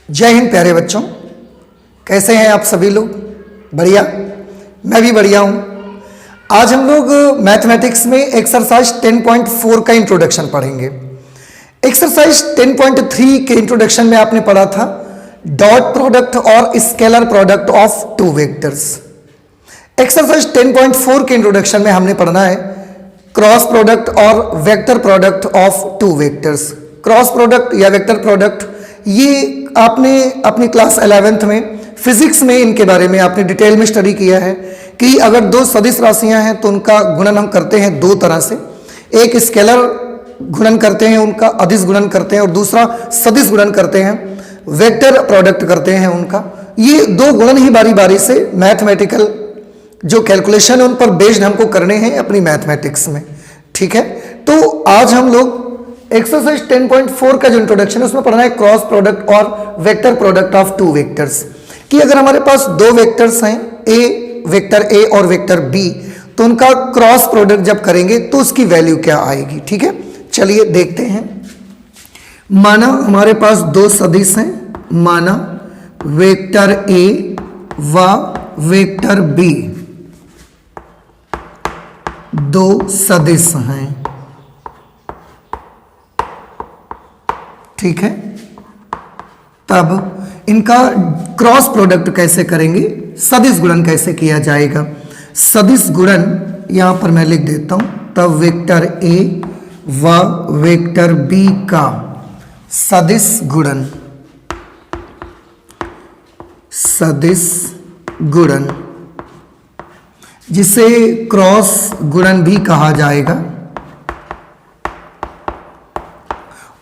जय हिंद प्यारे बच्चों, कैसे हैं आप सभी लोग? बढ़िया, मैं भी बढ़िया हूँ। आज हम लोग मैथमेटिक्स में एक्सरसाइज 10.4 का इंट्रोडक्शन पढ़ेंगे। एक्सरसाइज 10.3 के इंट्रोडक्शन में आपने पढ़ा था डॉट प्रोडक्ट और scalar product of two vectors. Exercise 10.4 के इंट्रोडक्शन में हमने पढ़ना है क्रॉस प्रोडक्ट और vector product of two vectors. Cross product या वेक्टर प्रोडक्ट ये आपने अपनी क्लास 11th में फिजिक्स में इनके बारे में आपने डिटेल में स्टडी किया है कि अगर दो सदिश राशियां हैं तो उनका गुणन हम करते हैं दो तरह से। एक स्केलर गुणन करते हैं, उनका अदिश गुणन करते हैं, और दूसरा सदिश गुणन करते हैं, वेक्टर प्रोडक्ट करते हैं उनका। ये दो गुणन ही बारी बारी से मैथमेटिकल जो कैलकुलेशन है उन पर बेस्ड हमको करने हैं अपनी मैथमेटिक्स में। ठीक है, तो आज हम लोग एक्सरसाइज 10.4 का जो इंट्रोडक्शन है उसमें पढ़ना है क्रॉस प्रोडक्ट और vector product of two vectors. कि अगर हमारे पास दो वेक्टर्स हैं वेक्टर ए और वेक्टर बी, तो उनका क्रॉस प्रोडक्ट जब करेंगे तो उसकी वैल्यू क्या आएगी। ठीक है, चलिए देखते हैं। माना हमारे पास दो सदिश हैं, माना वेक्टर ए व वेक्टर बी दो सदिश हैं। ठीक है, तब इनका क्रॉस प्रोडक्ट कैसे करेंगे, सदिश गुणन कैसे किया जाएगा। सदिश गुणन यहां पर मैं लिख देता हूं। तब वेक्टर ए व वेक्टर बी का सदिश गुणन, सदिश गुणन जिसे क्रॉस गुणन भी कहा जाएगा।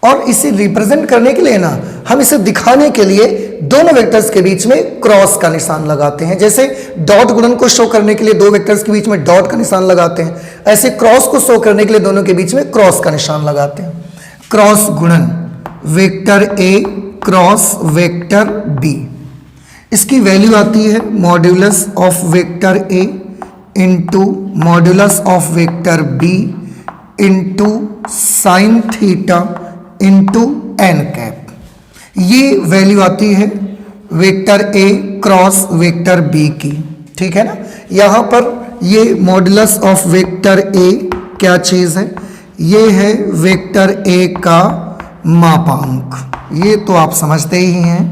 और इसे रिप्रेजेंट करने के लिए ना हम इसे दिखाने के लिए दोनों वेक्टर्स के बीच में क्रॉस का निशान लगाते हैं। जैसे डॉट गुणन को शो करने के लिए दो वेक्टर्स के बीच में डॉट का निशान लगाते हैं, ऐसे क्रॉस को शो करने के लिए दोनों के बीच में क्रॉस का निशान लगाते हैं। क्रॉस गुणन वेक्टर ए क्रॉस वेक्टर बी, इसकी वैल्यू आती है modulus of vector A into modulus of vector B into sine theta into N cap. ये वैल्यू आती है वेक्टर ए क्रॉस वेक्टर बी की। ठीक है ना, यहां पर ये मॉड्यूलस ऑफ वेक्टर ए क्या चीज है, ये है वेक्टर ए का मापांक, ये तो आप समझते ही हैं।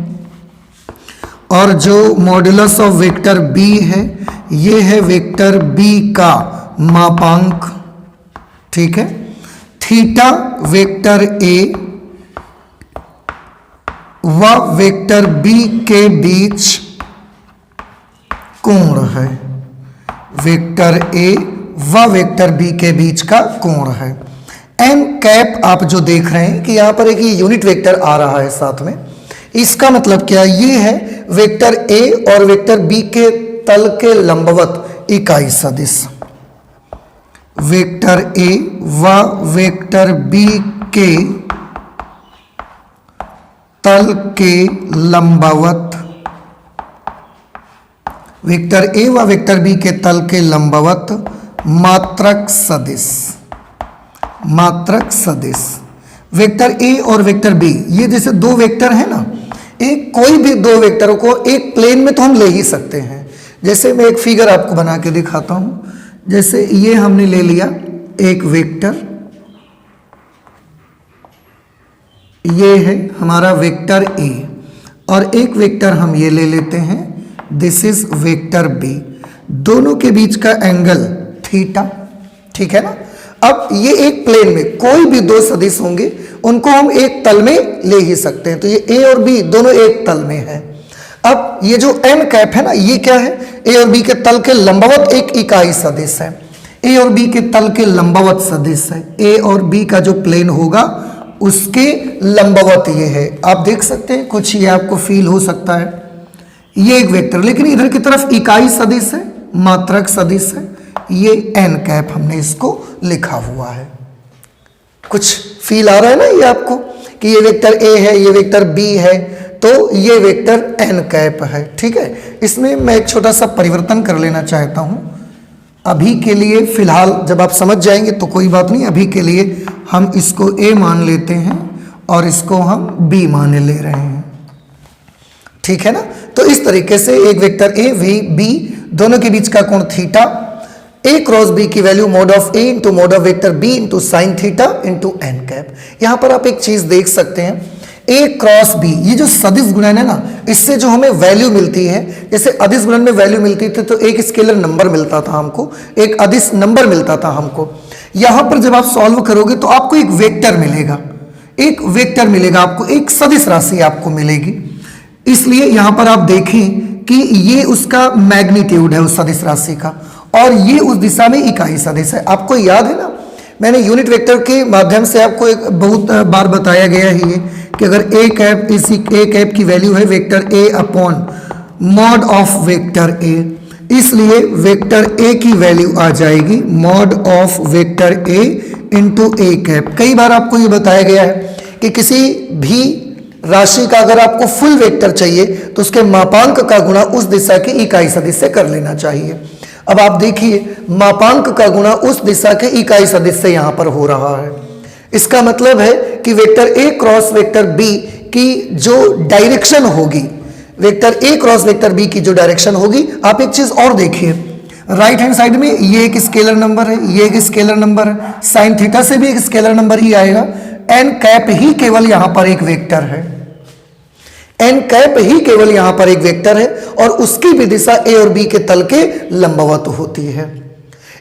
और जो मॉड्यूलस ऑफ वेक्टर बी है ये है वेक्टर बी का मापांक। ठीक है, थीटा वेक्टर ए व वेक्टर बी के बीच कोण है, वेक्टर ए व वेक्टर बी के बीच का कोण है। एन कैप आप जो देख रहे हैं कि यहां पर एक यूनिट वेक्टर आ रहा है साथ में, इसका मतलब क्या, ये है वेक्टर ए और वेक्टर बी के तल के लंबवत इकाई सदिश। वेक्टर ए व वेक्टर बी के तल के लंबवत, वेक्टर ए व वेक्टर बी के तल के लंबवत मात्रक सदिश, मात्रक सदिश। वेक्टर ए और वेक्टर बी ये जैसे दो वेक्टर है ना, एक कोई भी दो वेक्टरों को एक प्लेन में तो हम ले ही सकते हैं। जैसे मैं एक फिगर आपको बना के दिखाता हूं। जैसे ये हमने ले लिया एक वेक्टर, ये है हमारा वेक्टर ए, और एक वेक्टर हम ये ले लेते हैं, दिस इज वेक्टर बी। दोनों के बीच का एंगल थीटा। ठीक है ना, अब ये एक प्लेन में कोई भी दो सदिश होंगे उनको हम एक तल में ले ही सकते हैं। तो ये ए और बी दोनों एक तल में है। अब ये जो एन कैप है ना, ये क्या है, ए और बी के तल के लंबवत एक इकाई सदिश है। ए और बी के तल के लंबवत सदिश है। ए और बी का जो प्लेन होगा उसके लंबवत ये है। आप देख सकते हैं, कुछ ये आपको फील हो सकता है, ये एक वेक्टर, लेकिन इधर की तरफ इकाई सदिश है, मात्रक सदिश है। ये एन कैप हमने इसको लिखा हुआ है। कुछ फील आ रहा है ना ये आपको कि ये वेक्टर ए है, ये वेक्टर बी है, तो ये वेक्टर एन कैप है। ठीक है, इसमें मैं एक छोटा सा परिवर्तन कर लेना चाहता हूं अभी के लिए। फिलहाल जब आप समझ जाएंगे तो कोई बात नहीं, अभी के लिए हम इसको ए मान लेते हैं और इसको हम बी मान ले रहे हैं। ठीक है ना। तो इस तरीके से एक वेक्टर ए वी बी दोनों के बीच का कोण थीटा, ए क्रॉस बी की value mod of A into mod of vector B into sine theta into N cap. यहां पर आप एक चीज देख सकते हैं, ए क्रॉस बी, ये जो सदिश गुणन है ना, इससे जो हमें वैल्यू मिलती है, जैसे अदिश गुणन में वैल्यू मिलती थी तो एक स्केलर नंबर मिलता था हमको, एक अदिश नंबर मिलता था हमको। यहां पर जब आप सॉल्व करोगे तो आपको एक वेक्टर मिलेगा, एक वेक्टर मिलेगा आपको, एक सदिश राशि आपको मिलेगी। इसलिए यहां पर आप देखें कि ये उसका मैग्नीट्यूड है उस सदिश राशि का, और ये उस दिशा में इकाई सदिश है। आपको याद है ना, मैंने यूनिट वेक्टर के माध्यम से आपको एक बहुत बार बताया गया ही है कि अगर ए कैप, इसी ए कैप की वैल्यू है vector A upon mod of vector ए, इसलिए वेक्टर ए की वैल्यू आ जाएगी mod of vector A into A cap. कई बार आपको ये बताया गया है कि किसी भी राशि का अगर आपको फुल वेक्टर चाहिए तो उसके मापांक का गुणा उस दिशा की इकाई सदिश से कर लेना चाहिए। अब आप देखिए, मापांक का गुणा उस दिशा के इकाई सदिश से यहां पर हो रहा है। इसका मतलब है कि वेक्टर ए क्रॉस वेक्टर बी की जो डायरेक्शन होगी, वेक्टर ए क्रॉस वेक्टर बी की जो डायरेक्शन होगी, आप एक चीज और देखिए, राइट हैंड साइड में ये एक स्केलर नंबर है, ये एक स्केलर नंबर है, साइन थीटा से भी एक स्केलर नंबर ही आएगा, एन कैप ही केवल यहां पर एक वेक्टर है, एन कैप ही केवल यहां पर एक वेक्टर है, और उसकी भी दिशा ए और बी के तल के लंबवत होती है।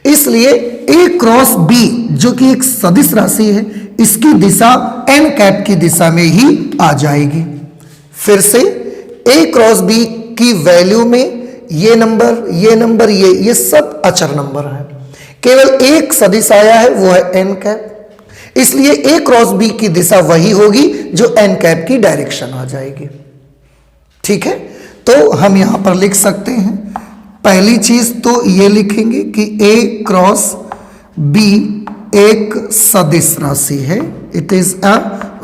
इसलिए ए क्रॉस बी जो कि एक सदिश राशि है, इसकी दिशा एन कैप की दिशा में ही आ जाएगी। फिर से ए क्रॉस बी की वैल्यू में ये नंबर, ये नंबर, ये सब अचर नंबर है, केवल एक सदिश आया है, वो है एन कैप। इसलिए ए क्रॉस बी की दिशा वही होगी जो एन कैप की डायरेक्शन आ जाएगी। ठीक है, तो हम यहां पर लिख सकते हैं, पहली चीज तो ये लिखेंगे कि ए क्रॉस बी एक सदिश राशि है, it is a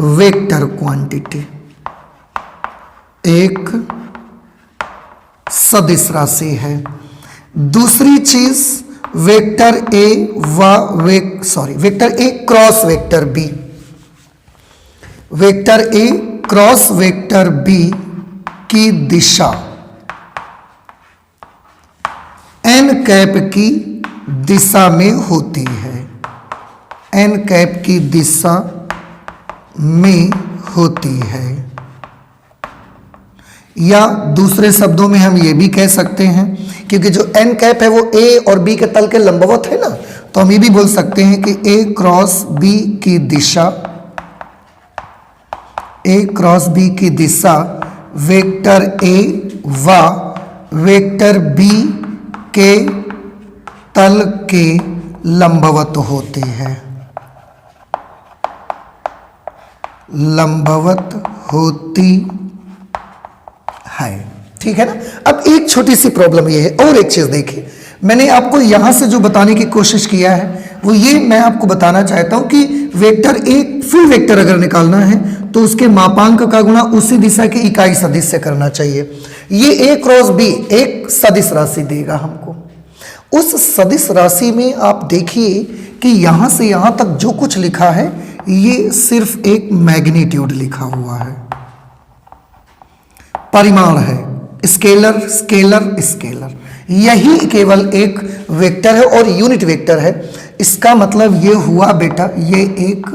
vector quantity, एक सदिश राशि है। दूसरी चीज vector A vector A cross vector B, vector A cross vector B की दिशा एन कैप की दिशा में होती है, एन कैप की दिशा में होती है। या दूसरे शब्दों में हम ये भी कह सकते हैं, क्योंकि जो एन कैप है वो ए और बी के तल के लंबवत है ना, तो हम ये भी बोल सकते हैं कि ए क्रॉस बी की दिशा, ए क्रॉस बी की दिशा वेक्टर ए व वेक्टर बी के तल के लंबवत होती है, लंबवत होती है। ठीक है ना। अब एक छोटी सी प्रॉब्लम ये है, और एक चीज देखिए, मैंने आपको यहां से जो बताने की कोशिश किया है वो ये मैं आपको बताना चाहता हूं कि वेक्टर एक फुल वेक्टर अगर निकालना है तो उसके मापांक का गुणा उसी दिशा की इकाई सदिश से करना चाहिए। ये ए क्रॉस बी एक सदिश राशि देगा हमको। उस सदिश राशि में आप देखिए कि यहां से यहां तक जो कुछ लिखा है ये सिर्फ एक मैग्नीट्यूड लिखा हुआ है, परिमाण है, स्केलर स्केलर स्केलर, यही केवल एक वेक्टर है और यूनिट वेक्टर है। इसका मतलब ये हुआ बेटा, ये एक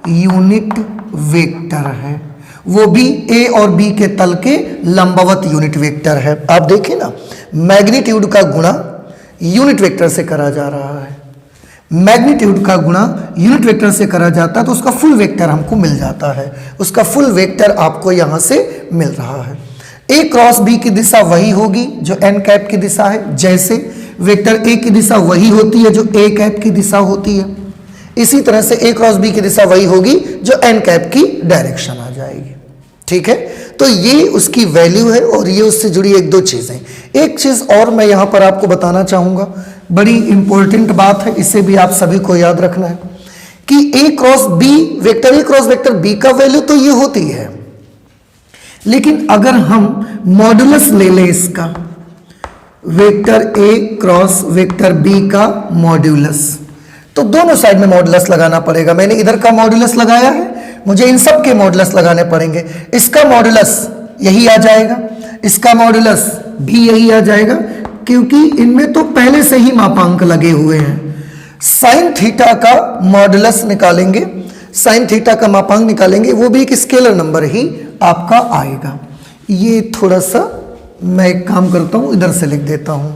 यूनिट वेक्टर है, वो भी ए और बी के तल के लंबवत यूनिट वेक्टर है। आप देखिए ना, मैग्नीट्यूड का गुणा यूनिट वेक्टर से करा जा रहा है, मैग्नीट्यूड का गुणा यूनिट वेक्टर से करा जाता है तो उसका फुल वेक्टर हमको मिल जाता है, उसका फुल वेक्टर आपको यहां से मिल रहा है। ए क्रॉस बी की दिशा वही होगी जो एन कैप की दिशा है, जैसे वेक्टर ए की दिशा वही होती है जो ए कैप की दिशा होती है, इसी तरह से ए क्रॉस बी की दिशा वही होगी जो एन कैप की डायरेक्शन आ जाएगी। ठीक है, तो ये उसकी वैल्यू है और ये उससे जुड़ी एक दो चीजें। एक चीज और मैं यहां पर आपको बताना चाहूंगा, बड़ी इंपॉर्टेंट बात है, इसे भी आप सभी को याद रखना है कि a cross b, vector A cross vector B का वैल्यू तो ये होती है, लेकिन अगर हम मॉडुलस ले लें इसका, वेक्टर ए क्रॉस वेक्टर बी का मॉड्यूलस, तो दोनों साइड में मॉडुलस लगाना पड़ेगा। मैंने इधर का मॉडुलस लगाया है, मुझे इन सब के मॉडुलस लगाने पड़ेंगे। इसका मॉडुलस यही आ जाएगा, इसका मॉडुलस भी यही आ जाएगा, क्योंकि इनमें तो पहले से ही मापांक लगे हुए हैं। साइन थीटा का मॉडुलस निकालेंगे, साइन थीटा का मापांक निकालेंगे, वो भी एक स्केलर नंबर ही आपका आएगा। ये थोड़ा सा मैं एक काम करता हूं, इधर से लिख देता हूं।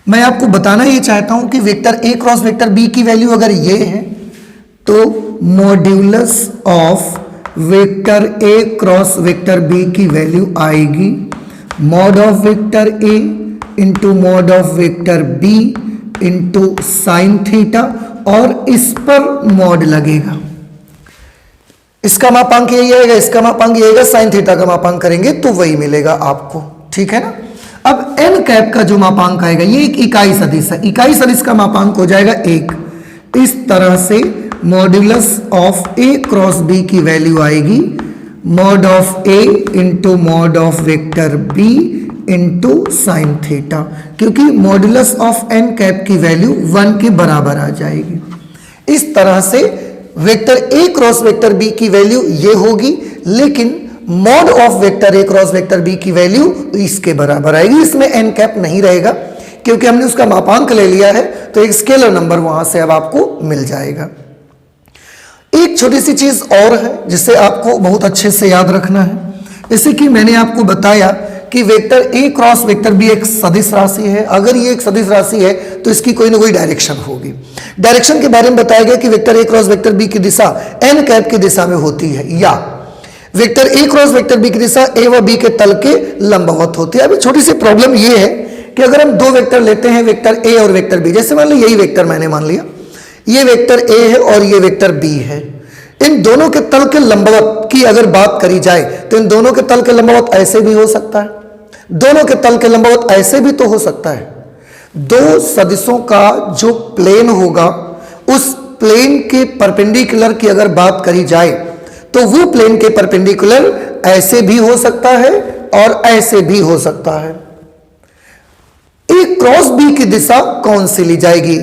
मैं आपको बताना ये चाहता हूं कि वेक्टर ए क्रॉस वेक्टर बी की वैल्यू अगर ये है तो modulus of vector A cross vector B की वैल्यू आएगी mod of vector A into mod of vector B into sine theta, और इस पर मॉड लगेगा। इसका मापांक यही आएगा, इसका मापांक यही आएगा, साइन थीटा का मापांक करेंगे तो वही मिलेगा आपको, ठीक है ना। अब एन कैप का जो मापांक आएगा, ये एक इकाई सदिश है, इकाई सदिश का मापांक हो जाएगा 1। इस तरह से modulus of A cross B की वैल्यू आएगी mod of A into mod of vector B into sine theta, क्योंकि मॉड्यूलस ऑफ एन कैप की वैल्यू 1 के बराबर आ जाएगी। इस तरह से वेक्टर ए क्रॉस वेक्टर बी की वैल्यू ये होगी, लेकिन mod of vector A cross vector B की वैल्यू इसके बराबर आएगी। इसमें एन कैप नहीं रहेगा क्योंकि हमने उसका मापांक ले लिया है, तो एक स्केलर नंबर वहां से अब आपको मिल जाएगा। एक छोटी सी चीज और है जिसे आपको बहुत अच्छे से याद रखना है। जैसे कि मैंने आपको बताया कि वेक्टर ए क्रॉस वेक्टर बी एक सदिश राशि है। अगर ये एक सदिश राशि है तो इसकी कोई ना कोई डायरेक्शन होगी। डायरेक्शन के बारे में बताया गया कि वेक्टर ए क्रॉस वेक्टर बी की दिशा एन कैप की दिशा में होती है, या वेक्टर ए क्रॉस वेक्टर बी की दिशा ए व बी के तल के लंबवत होती है। अभी छोटी सी प्रॉब्लम ये है कि अगर हम दो वेक्टर लेते हैं, वेक्टर ए और वेक्टर बी, जैसे मान लो यही वेक्टर मैंने मान लिया, ये वेक्टर ए है और ये वेक्टर बी है, इन दोनों के तल के लंबवत की अगर बात करी जाए तो इन दोनों के तल के लंबवत ऐसे भी हो सकता है, दोनों के तल के लंबवत ऐसे भी तो हो सकता है। दो सदिशों का जो प्लेन होगा उस प्लेन के परपेंडिकुलर की अगर बात करी जाए तो वो प्लेन के परपेंडिकुलर ऐसे भी हो सकता है और ऐसे भी हो सकता है। ए क्रॉस बी की दिशा कौन सी ली जाएगी?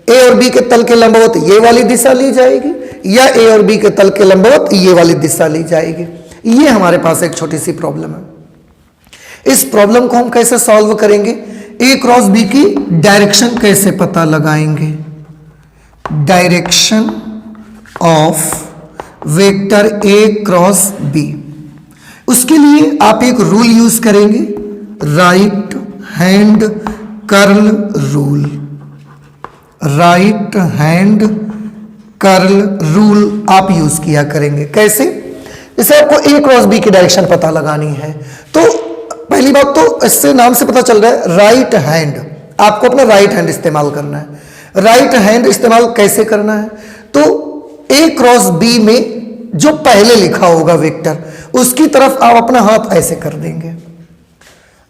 ए और बी के तल के लंबवत ये वाली दिशा ली जाएगी, या ए और बी के तल के लंबवत ये वाली दिशा ली जाएगी? ये हमारे पास एक छोटी सी प्रॉब्लम है। इस प्रॉब्लम को हम कैसे सॉल्व करेंगे? ए क्रॉस बी की डायरेक्शन कैसे पता लगाएंगे? Direction of vector A cross B, उसके लिए आप एक रूल यूज करेंगे, right hand curl rule. Right hand curl rule आप यूज किया करेंगे। कैसे? जैसे आपको ए क्रॉस बी की डायरेक्शन पता लगानी है तो पहली बात तो इससे नाम से पता चल रहा है राइट हैंड, आपको अपना राइट हैंड इस्तेमाल करना है। राइट हैंड इस्तेमाल कैसे करना है? तो ए क्रॉस बी में जो पहले लिखा होगा वेक्टर, उसकी तरफ आप अपना हाथ ऐसे कर देंगे,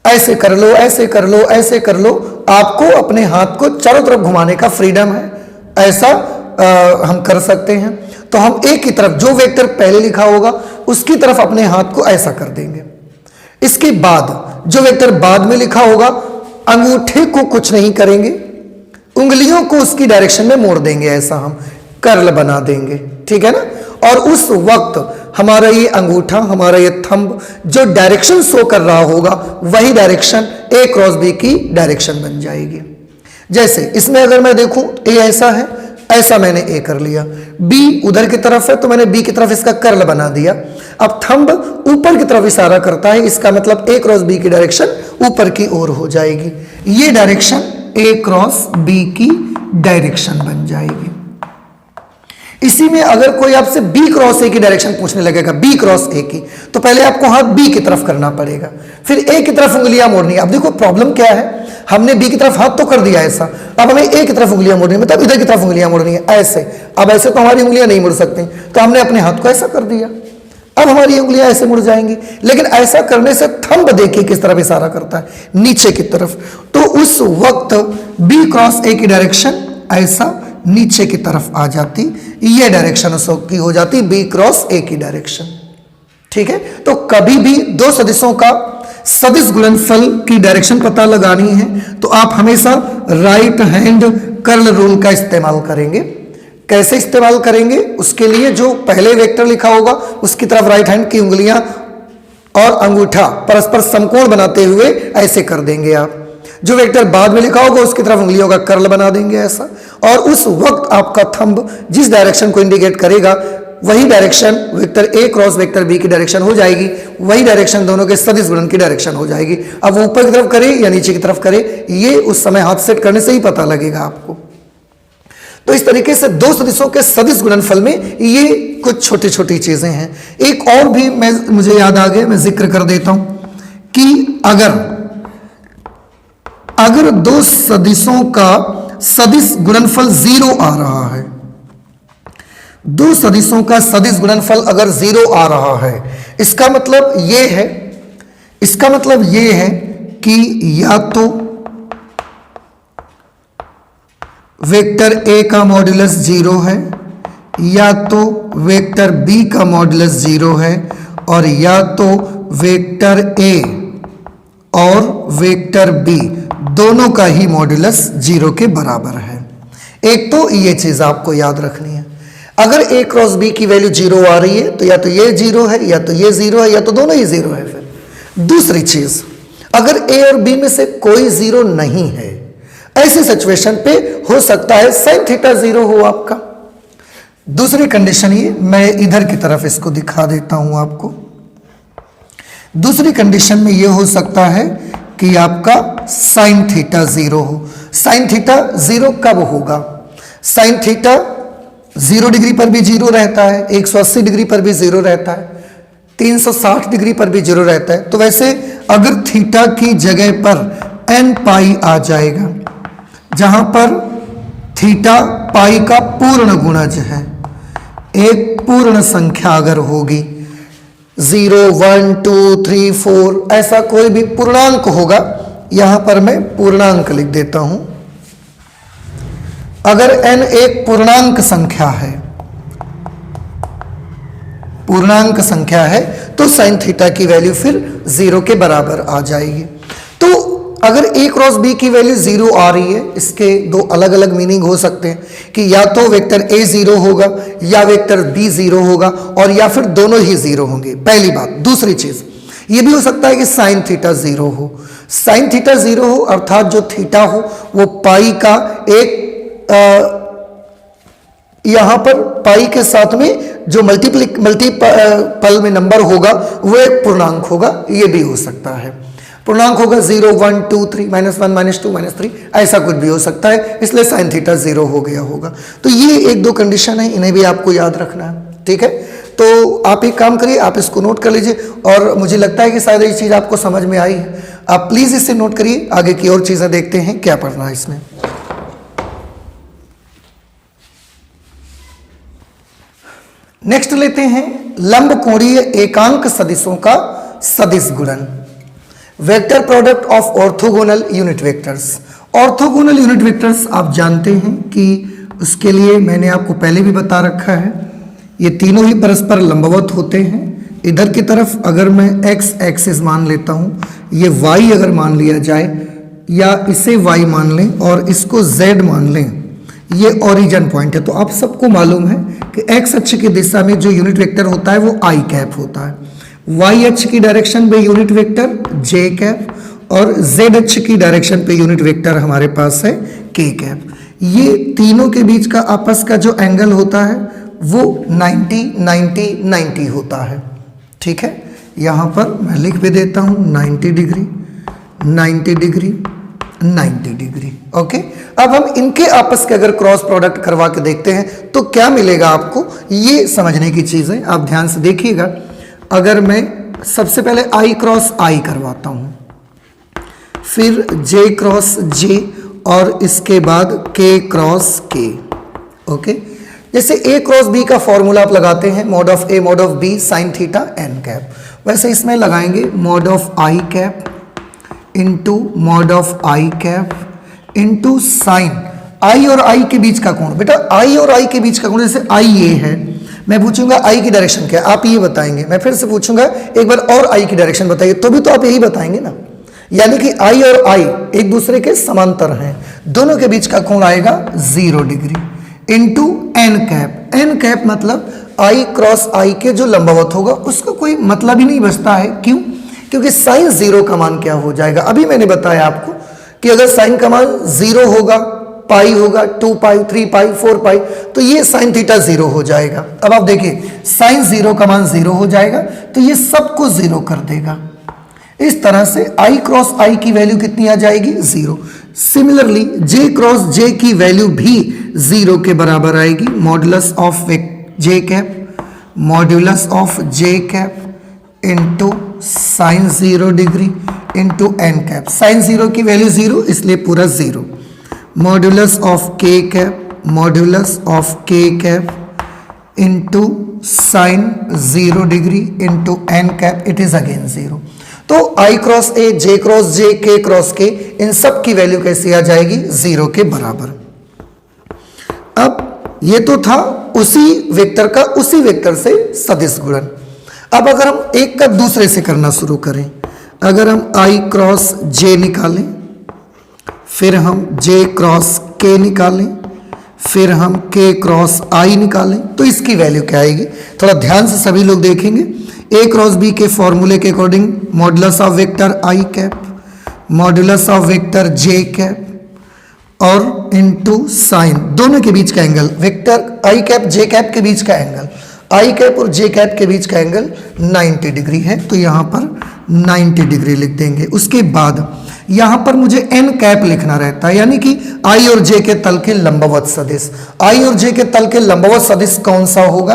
ऐसे कर लो, ऐसे कर लो, ऐसे कर लो। आपको अपने हाथ को चारों तरफ घुमाने का फ्रीडम है, ऐसा हम कर सकते हैं। तो हम एक की तरफ जो वेक्टर पहले लिखा होगा उसकी तरफ अपने हाथ को ऐसा कर देंगे। इसके बाद जो वेक्टर बाद में लिखा होगा, अंगूठे को कुछ नहीं करेंगे, उंगलियों को उसकी डायरेक्शन में मोड़ देंगे, ऐसा हम कर्ल बना देंगे, ठीक है ना। और उस वक्त हमारा ये अंगूठा, हमारा ये थंब जो डायरेक्शन शो कर रहा होगा वही डायरेक्शन ए क्रॉस बी की डायरेक्शन बन जाएगी। जैसे इसमें अगर मैं देखूं ए ऐसा है, ऐसा मैंने ए कर लिया, बी उधर की तरफ है तो मैंने बी की तरफ इसका कर्ल बना दिया। अब थंब ऊपर की तरफ इशारा करता है, इसका मतलब ए क्रॉस बी की डायरेक्शन ऊपर की ओर हो जाएगी। ये डायरेक्शन ए क्रॉस बी की डायरेक्शन बन जाएगी। इसी में अगर कोई आपसे बी क्रॉस ए की डायरेक्शन पूछने लगेगा, बी क्रॉस ए की, तो पहले आपको हाथ बी की तरफ करना पड़ेगा, फिर ए की तरफ उंगलियां मोड़नी है। अब देखो प्रॉब्लम क्या है, हमने बी की तरफ हाथ तो कर दिया ऐसा, अब हमें ए की तरफ उंगलियां मोड़नी है, मतलब इधर की तरफ उंगलियां मोड़नी है ऐसे। अब ऐसे तो हमारी उंगलियां नहीं मुड़ सकती, तो हमने अपने हाथ को ऐसा कर दिया, अब हमारी उंगलियां ऐसे मुड़ जाएंगी। लेकिन ऐसा करने से थंब देखिए किस तरफ इशारा करता है, नीचे की तरफ। तो उस वक्त बी क्रॉस ए की डायरेक्शन ऐसा नीचे की तरफ आ जाती, ये डायरेक्शन उसकी हो जाती बी क्रॉस ए की डायरेक्शन, ठीक है। तो कभी भी दो सदिशों का सदिश गुणनफल की डायरेक्शन पता लगानी है तो आप हमेशा राइट हैंड कर्ल रूल का इस्तेमाल करेंगे। कैसे इस्तेमाल करेंगे? उसके लिए जो पहले वेक्टर लिखा होगा उसकी तरफ राइट हैंड की उंगलियां और अंगूठा परस्पर समकोण बनाते हुए ऐसे कर देंगे आप। जो वेक्टर बाद में लिखा होगा उसकी तरफ उंगलियों का कर्ल बना देंगे ऐसा, और उस वक्त आपका थंब जिस डायरेक्शन को इंडिकेट करेगा वही डायरेक्शन वेक्टर ए क्रॉस वेक्टर बी की डायरेक्शन हो जाएगी, वही डायरेक्शन दोनों के सदिश गुणन की डायरेक्शन हो जाएगी। अब वो ऊपर की तरफ करे या नीचे की तरफ करे, ये उस समय हाथ सेट करने से ही पता लगेगा आपको। तो इस तरीके से दो सदिशों के सदिश गुणनफल में ये कुछ छोटी छोटी चीजें हैं। एक और भी मुझे याद आ गया, मैं जिक्र कर देता हूं कि अगर दो सदिशों का सदिश गुणनफल 0 आ रहा है, दो सदिशों का सदिश गुणनफल अगर 0 आ रहा है, इसका मतलब ये है कि या तो वेक्टर ए का मॉड्यूलस 0 है, या तो वेक्टर बी का मॉड्यूलस 0 है, और या तो वेक्टर ए और वेक्टर बी दोनों का ही मॉड्यूलस 0 के बराबर है। एक तो ये चीज आपको याद रखनी है, अगर ए क्रॉस बी की वैल्यू 0 आ रही है तो या तो ये 0 है, या तो ये 0 है, या तो दोनों ही 0 है। फिर दूसरी चीज, अगर ए और बी में से कोई 0 नहीं है, ऐसी सिचुएशन पे हो सकता है sin थीटा 0 हो आपका। दूसरी कंडीशन ये, मैं इधर की तरफ इसको दिखा देता हूं आपको। दूसरी कंडीशन में ये हो सकता है कि आपका sin थीटा 0 हो। sin थीटा 0 कब होगा? sin थीटा 0 डिग्री पर भी 0 रहता है, 180 डिग्री पर भी 0 रहता है, 360 डिग्री पर भी 0 रहता है। तो वैसे अगर थीटा की जगह पर n पाई आ जाएगा, जहां पर थीटा पाई का पूर्ण गुणज है, एक पूर्ण संख्या अगर होगी 0, 1, 2, 3, 4 ऐसा कोई भी पूर्णांक होगा, यहां पर मैं पूर्णांक लिख देता हूं। अगर n एक पूर्णांक संख्या है तो sin थीटा की वैल्यू फिर 0 के बराबर आ जाएगी। तो अगर a क्रॉस b की वैल्यू 0 आ रही है, इसके दो अलग अलग मीनिंग हो सकते हैं कि या तो वेक्टर a 0 होगा या वेक्टर b 0 होगा, और या फिर दोनों ही 0 होंगे, पहली बात। दूसरी चीज ये भी हो सकता है कि sin थीटा 0 हो। sin थीटा 0 हो अर्थात जो थीटा हो वो पाई का एक यहां पर पाई के साथ में जो मल्टीपल में नंबर होगा वो एक पूर्णांक होगा, ये भी हो सकता है। पूर्णांक होगा 0, 1, 2, 3, -1, -2, -3 ऐसा कुछ भी हो सकता है, इसलिए sin थीटा 0 हो गया होगा। तो ये एक दो कंडीशन है, इन्हें भी आपको याद रखना है, ठीक है। तो आप एक काम करिए, आप इसको नोट कर लीजिए, और मुझे लगता है कि शायद ये चीज़ आपको समझ में आई है। आप प्लीज़ इसे नोट करिए, आगे की और चीज़ें देखते हैं क्या पढ़ना है इसमें। नेक्स्ट लेते हैं लंबकोणीय एकांक सदिशों का सदिश गुणन, vector product of orthogonal unit vectors. Orthogonal unit vectors आप जानते हैं कि उसके लिए मैंने आपको पहले भी बता रखा है, ये तीनों ही परस्पर लंबवत होते हैं। इधर की तरफ अगर मैं x एक्सिस मान लेता हूँ, ये y अगर मान लिया जाए, या इसे y मान लें और इसको z मान लें, ये ओरिजिन पॉइंट है। तो आप सबको मालूम है कि x अक्ष की दिशा में जो यूनिट वेक्टर होता है वो i कैप होता है, y अक्ष की डायरेक्शन पे यूनिट वेक्टर j कैप, और z अक्ष की डायरेक्शन पे यूनिट वेक्टर हमारे पास है k कैप। ये तीनों के बीच का आपस का जो एंगल होता है वो 90, 90, 90 होता है, ठीक है। यहाँ पर मैं लिख भी देता हूँ 90 डिग्री, 90 डिग्री, 90 डिग्री, ओके। अब हम इनके आपस के अगर क्रॉस प्रोडक्ट करवा के देखते हैं तो क्या मिलेगा आपको, ये समझने की चीज़ है, आप ध्यान से देखिएगा। अगर मैं सबसे पहले i क्रॉस i करवाता हूँ, फिर j क्रॉस j, और इसके बाद k क्रॉस k, ओके। जैसे a क्रॉस b का फॉर्मूला आप लगाते हैं, mod of a mod of b sine theta n cap, वैसे इसमें लगाएंगे mod of i cap into mod of i cap into sign i और i के बीच का कोण। बेटा i और i के बीच का कोण, जैसे i ये है, मैं पूछूंगा i की डायरेक्शन क्या है, आप ये बताएंगे। मैं फिर से पूछूंगा एक बार और i की डायरेक्शन बताइए, तो भी तो आप यही बताएंगे ना। यानी कि i और i एक दूसरे के समांतर हैं, दोनों के बीच का कोण आएगा 0 degree into n cap. n cap मतलब आई क्रॉस आई के जो लंबवत होगा उसका कोई मतलब ही नहीं बचता है। क्यों? क्योंकि साइन जीरो का मान क्या हो जाएगा, अभी मैंने बताया आपको कि अगर साइन का मान जीरो होगा, पाई होगा, 2 पाई, 3 पाई, 4 पाई, तो ये साइन थीटा जीरो हो जाएगा। अब आप देखिए साइन जीरो का मान जीरो हो जाएगा तो ये सबको जीरो कर देगा। इस तरह से आई क्रॉस आई की वैल्यू कितनी आ जाएगी? Zero. Similarly J cross J की वैल्यू भी जीरो के बराबर आएगी। Modulus of J cap, modulus of J cap into sine zero degree into N cap. Sine zero की वैल्यू जीरो इसलिए पूरा zero. Modulus of K cap, modulus of K cap into sine zero degree into N cap, it is again zero. तो I cross A, J cross जे, के cross के, इन सब की value कैसी आ जाएगी? जीरो के बराबर। अब ये तो था उसी वेक्टर का उसी वेक्टर से सदिश गुणन। अब अगर हम एक का दूसरे से करना शुरू करें, अगर हम आई क्रॉस जे निकालें, फिर हम जे क्रॉस के निकालें, फिर हम के क्रॉस आई निकालें, तो इसकी वैल्यू क्या आएगी? थोड़ा ध्यान से सभी लोग देखेंगे। ए क्रॉस बी के फॉर्मूले के according modulus of vector I cap, modulus of vector J cap और इनटू साइन, दोनों के बीच का एंगल, वेक्टर आई कैप जे कैप के बीच का एंगल, आई कैप और जे कैप के बीच का एंगल 90 डिग्री है, तो यहाँ पर 90 डिग्री लिख देंगे। उसके बाद यहाँ पर मुझे एन कैप लिखना रहता है, यानी कि आई और जे के तल के लंबवत सदिश। आई और जे के तल के लंबवत सदिश कौन सा होगा?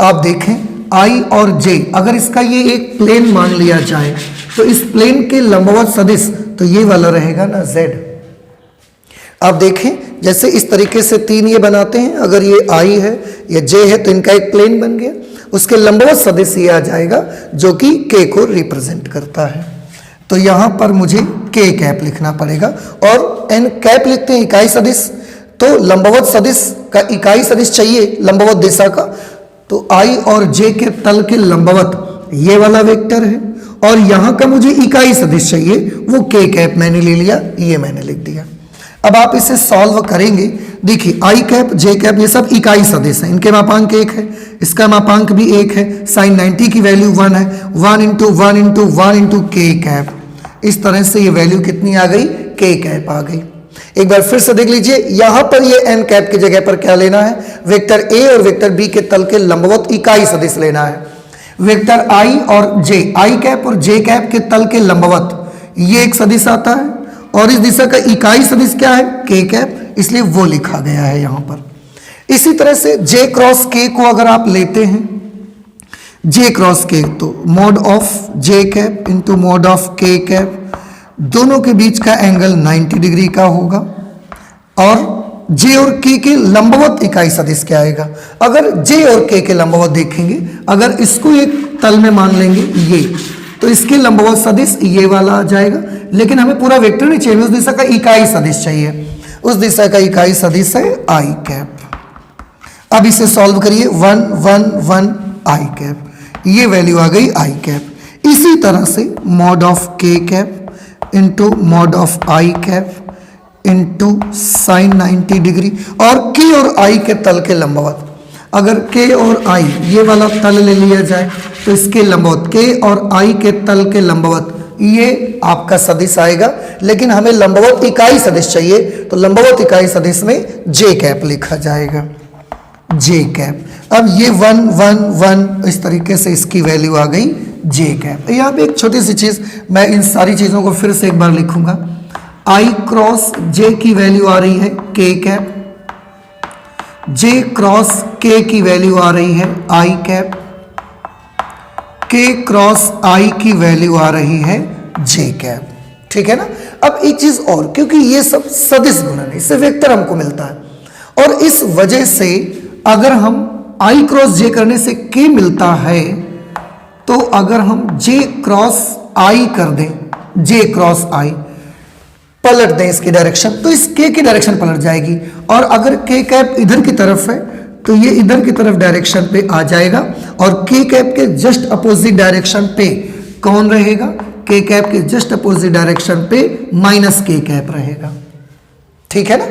आप देखें आई और जे, अगर इसका ये एक प्लेन मान लिया जाए तो इस प्लेन के लंबवत सदिश तो ये वाला रहेगा ना जेड। आप देखें जैसे इस तरीके से तीन ये बनाते हैं, अगर ये आई है ये जे है तो इनका एक प्लेन बन गया, उसके लंबवत सदिश ये आ जाएगा जो कि के को रिप्रेजेंट करता है। तो यहां पर मुझे के कैप लिखना पड़ेगा और एन कैप लिखते हैं इकाई सदिश, तो लंबवत सदिश का इकाई सदिश चाहिए लंबवत दिशा का, तो आई और जे के तल के लंबवत ये वाला वेक्टर है और यहां का मुझे इकाई सदिश चाहिए, वो के कैप मैंने ले लिया, ये मैंने लिख दिया। अब आप इसे सॉल्व करेंगे, देखिए आई कैप जे कैप ये सब इकाई सदिश है, इनके मापांक 1 है, इसका मापांक भी 1 है, साइन 90 की वैल्यू 1 है, 1 इंटू 1 इंटू 1 इंटू के कैप, इस तरह से ये वैल्यू कितनी आ गई? के कैप आ गई। एक बार फिर से देख लीजिए, यहां पर ये एन कैप की जगह पर क्या लेना है? वेक्टर ए और वेक्टर बी के तल के लंबवत इकाई सदिश लेना है। वेक्टर आई और जे, आई कैप और जे कैप के तल के लंबवत ये एक सदिश आता है और इस दिशा का इकाई सदिश क्या है? के कैप, इसलिए वो लिखा गया है यहां पर। इसी तरह से जे क्रॉस के को अगर आप लेते हैं, जे क्रॉस के, तो mod of J cap into mod of K cap, दोनों के बीच का एंगल 90 डिग्री का होगा और जे और के लंबवत इकाई सदिश क्या आएगा? अगर जे और के लंबवत देखेंगे, अगर इसको एक तल में मान लेंगे ये, तो इसके लंबवत सदिश ये वाला आ जाएगा, लेकिन हमें पूरा वेक्टर नहीं चाहिए, उस दिशा का इकाई सदिश चाहिए, उस दिशा का इकाई सदिश है आई कैप। अब इसे सॉल्व करिए, 1 1 1 आई कैप, ये वैल्यू आ गई आई कैप। इसी तरह से mod of K cap into mod of I cap into sign 90 degree, और के और आई के तल के लंबवत, अगर के और आई ये वाला तल ले लिया जाए तो इसके लंबवत, के और आई के तल के लंबवत ये आपका सदिश आएगा, लेकिन हमें लंबवत इकाई सदिश चाहिए, तो लंबवत इकाई सदिश में जे कैप लिखा जाएगा, जे कैप। अब ये 1 1 1 इस तरीके से इसकी वैल्यू आ गई जे कैप। यहाँ पे एक छोटी सी चीज, मैं इन सारी चीजों को फिर से एक बार लिखूंगा। आई क्रॉस जे की वैल्यू आ रही है के कैप, जे क्रॉस के की वैल्यू आ रही है आई कैप, के क्रॉस आई की वैल्यू आ रही है जे कैप। ठीक है ना? अब एक चीज और, क्योंकि ये सब सदिश गुणन है, इससे वेक्टर हमको मिलता है और इस वजह से अगर हम आई क्रॉस जे करने से के मिलता है, तो अगर हम जे क्रॉस आई कर दें, जे क्रॉस आई पलट दें इसकी डायरेक्शन, तो इस के की डायरेक्शन पलट जाएगी, और अगर के कैप इधर की तरफ है तो ये इधर की तरफ डायरेक्शन पे आ जाएगा, और के कैप के जस्ट अपोजिट डायरेक्शन पे कौन रहेगा? के कैप के जस्ट अपोजिट डायरेक्शन पे माइनस के कैप रहेगा। ठीक है ना?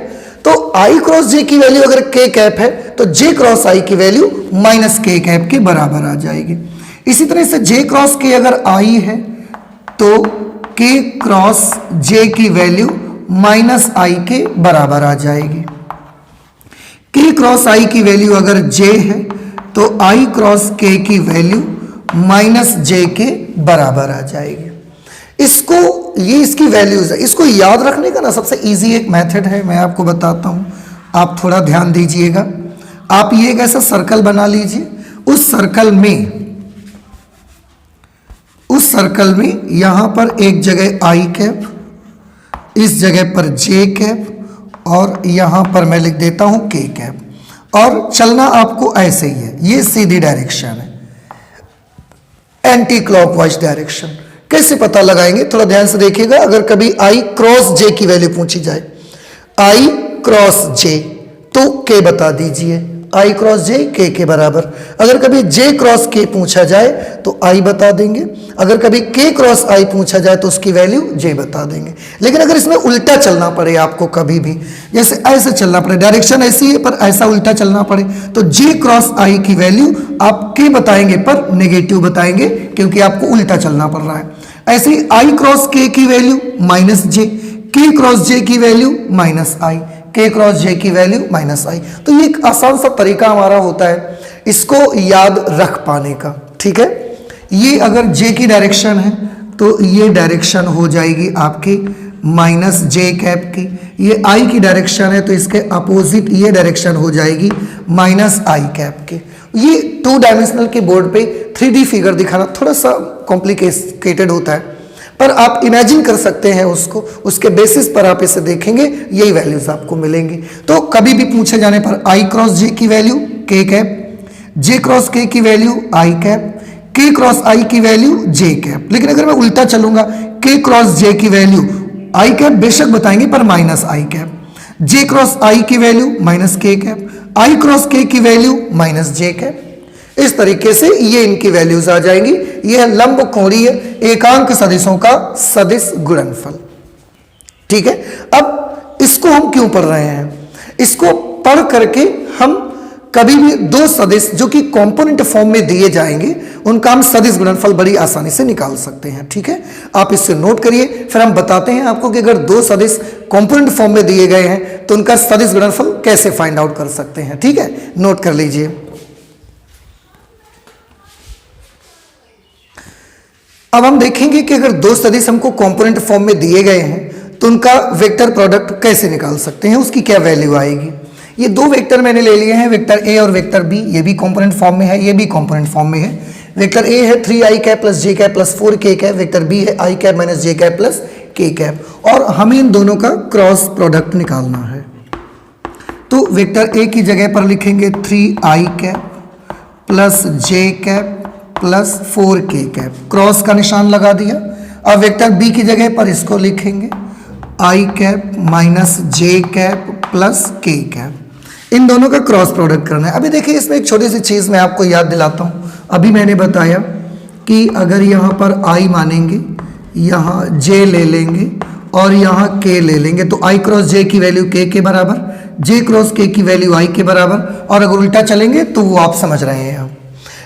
तो आई क्रॉस जे की वैल्यू अगर के कैप है, तो जे क्रॉस आई की वैल्यू माइनस के कैप के बराबर आ जाएगी। इसी तरह से जे क्रॉस के अगर आई है तो के क्रॉस जे की वैल्यू माइनस आई के बराबर आ जाएगी। के क्रॉस आई की वैल्यू अगर जे है तो आई क्रॉस के की वैल्यू माइनस जे के बराबर आ जाएगी। इसको ये इसकी वैल्यूज है, इसको याद रखने का ना सबसे इजी एक मेथड है, मैं आपको बताता हूं, आप थोड़ा ध्यान दीजिएगा। आप ये एक ऐसा सर्कल बना लीजिए, उस सर्कल में यहां पर एक जगह आई कैप, इस जगह पर जे कैप और यहां पर मैं लिख देता हूं के कैप, और चलना आपको ऐसे ही है। ये सीधी डायरेक्शन है, एंटी क्लॉकवाइज डायरेक्शन। कैसे पता लगाएंगे थोड़ा ध्यान से देखिएगा। अगर कभी आई क्रॉस जे की वैल्यू पूछी जाए, आई क्रॉस जे, तो के बता दीजिए, आई क्रॉस जे के बराबर। अगर कभी जे क्रॉस के पूछा जाए तो आई बता देंगे, अगर कभी के क्रॉस आई पूछा जाए तो उसकी वैल्यू जे बता देंगे। लेकिन अगर इसमें उल्टा चलना पड़े आपको, कभी भी जैसे ऐसे चलना पड़े, डायरेक्शन ऐसी है पर ऐसा उल्टा चलना पड़े, तो जे क्रॉस आई की वैल्यू आप के बताएंगे पर नेगेटिव बताएंगे, क्योंकि आपको उल्टा चलना पड़ रहा है। ऐसे ही आई क्रॉस के की वैल्यू माइनस जे, के क्रॉस जे की वैल्यू माइनस आई, के क्रॉस जे की वैल्यू माइनस आई। तो ये एक आसान सा तरीका हमारा होता है इसको याद रख पाने का, ठीक है। ये अगर जे की डायरेक्शन है तो ये डायरेक्शन हो जाएगी आपकी माइनस जे कैप की, ये आई की डायरेक्शन है तो इसके अपोजिट ये डायरेक्शन हो जाएगी माइनस आई कैप की। ये 2 डायमेंशनल के बोर्ड पे 3D फिगर दिखाना थोड़ा सा कॉम्प्लिकेटेड होता है, पर आप इमेजिन कर सकते हैं उसको, उसके बेसिस पर आप इसे देखेंगे, यही वैल्यूज आपको मिलेंगी। तो कभी भी पूछे जाने पर आई क्रॉस जे की वैल्यू के कैप, जे क्रॉस के की वैल्यू आई कैप, के क्रॉस आई की वैल्यू जे कैप। लेकिन अगर मैं उल्टा चलूंगा, के क्रॉस जे की वैल्यू आई कैप बेशक बताएंगे पर माइनस आई कैप, जे क्रॉस आई की वैल्यू माइनस के कैप, आई क्रॉस के की वैल्यू माइनस जे कैप। इस तरीके से ये इनकी वैल्यूज आ जाएंगी। यह लंब कोणीय एकांक सदिशों का सदिश गुणनफल, ठीक है। अब इसको हम क्यों पढ़ रहे हैं? इसको पढ़ करके हम कभी भी 2 सदिश जो कि कंपोनेंट फॉर्म में दिए जाएंगे उनका हम सदिश गुणनफल बड़ी आसानी से निकाल सकते हैं, ठीक है। आप इससे नोट करिए, फिर हम बताते हैं आपको कि अगर 2 सदिश कंपोनेंट फॉर्म में दिए गए हैं तो उनका सदिश गुणनफल कैसे फाइंड आउट कर सकते हैं, ठीक है। नोट कर लीजिए। अब हम देखेंगे कि अगर 2 सदिश हमको कंपोनेंट फॉर्म में दिए गए हैं तो उनका वेक्टर प्रोडक्ट कैसे निकाल सकते हैं, उसकी क्या वैल्यू आएगी। ये 2 वेक्टर मैंने ले लिए हैं, वेक्टर ए और वेक्टर बी। ये भी कंपोनेंट फॉर्म में है, ये भी कंपोनेंट फॉर्म में है। वेक्टर ए है 3i cap plus j cap plus 4k cap, vector b है i cap minus j cap plus k cap, और हमें इन दोनों का क्रॉस प्रोडक्ट निकालना है। तो वेक्टर ए की जगह पर लिखेंगे 3i cap plus j cap plus 4k cap, cross का निशान लगा दिया। अब वेक्टर बी की जगह पर इसको लिखेंगे i cap minus j cap plus k cap. इन दोनों का क्रॉस प्रोडक्ट करना है। अभी देखिए इसमें एक छोटी सी चीज़ मैं आपको याद दिलाता हूँ। अभी मैंने बताया कि अगर यहाँ पर i मानेंगे, यहाँ j ले लेंगे और यहाँ k ले लेंगे, तो i क्रॉस j की वैल्यू k के बराबर, j क्रॉस k की वैल्यू i के बराबर, और अगर उल्टा चलेंगे तो वो आप समझ रहे हैं।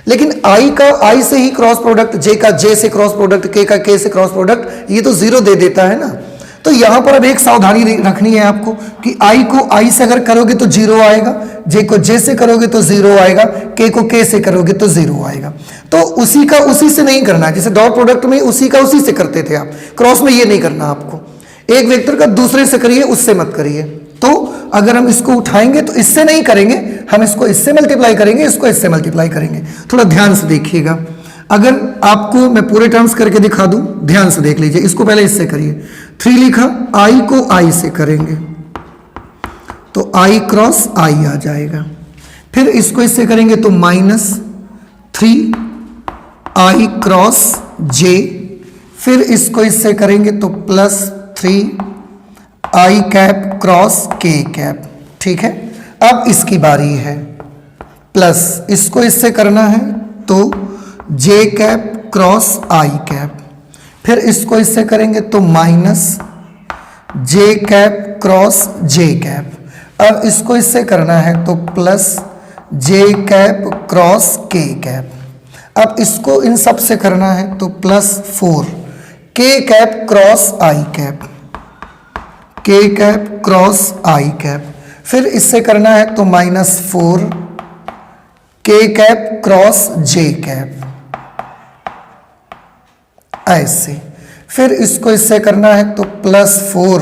लेकिन i का i से ही क्रॉस प्रोडक्ट, j का j से क्रॉस प्रोडक्ट, k का k से क्रॉस प्रोडक्ट, ये तो 0 दे देता है ना। तो यहां पर अब एक सावधानी रखनी है आपको कि i को i से अगर करोगे तो 0 आएगा, j को j से करोगे तो 0 आएगा, k को k से करोगे तो 0 आएगा। तो उसी का उसी से नहीं करना है, जैसे डॉट प्रोडक्ट में उसी का उसी से करते थे आप, क्रॉस में ये नहीं करना आपको। एक वेक्टर का दूसरे से करिए, उससे मत करिए। तो अगर हम इसको उठाएंगे तो इससे नहीं करेंगे, हम इसको इससे मल्टीप्लाई करेंगे, इसको इससे मल्टीप्लाई करेंगे। थोड़ा ध्यान से देखिएगा। अगर आपको मैं पूरे टर्म्स करके दिखा दूं, ध्यान से देख लीजिए। इसको पहले इससे करिए, 3 लिखा, i को i से करेंगे तो i क्रॉस i आ जाएगा। फिर इसको इससे करेंगे तो माइनस 3i क्रॉस j, फिर इसको इससे करेंगे तो plus 3i cap cross k cap, ठीक है। अब इसकी बारी है, प्लस इसको इससे करना है तो j cap cross i cap, फिर इसको इससे करेंगे तो minus j cap cross j cap. अब इसको इससे करना है तो प्लस जे कैप क्रॉस के कैप। अब इसको इन सब से करना है तो +4 के कैप क्रॉस आई कैप, के कैप क्रॉस आई कैप। फिर इससे करना है तो -4 के कैप क्रॉस जे कैप, ऐसे। फिर इसको इससे करना है तो +4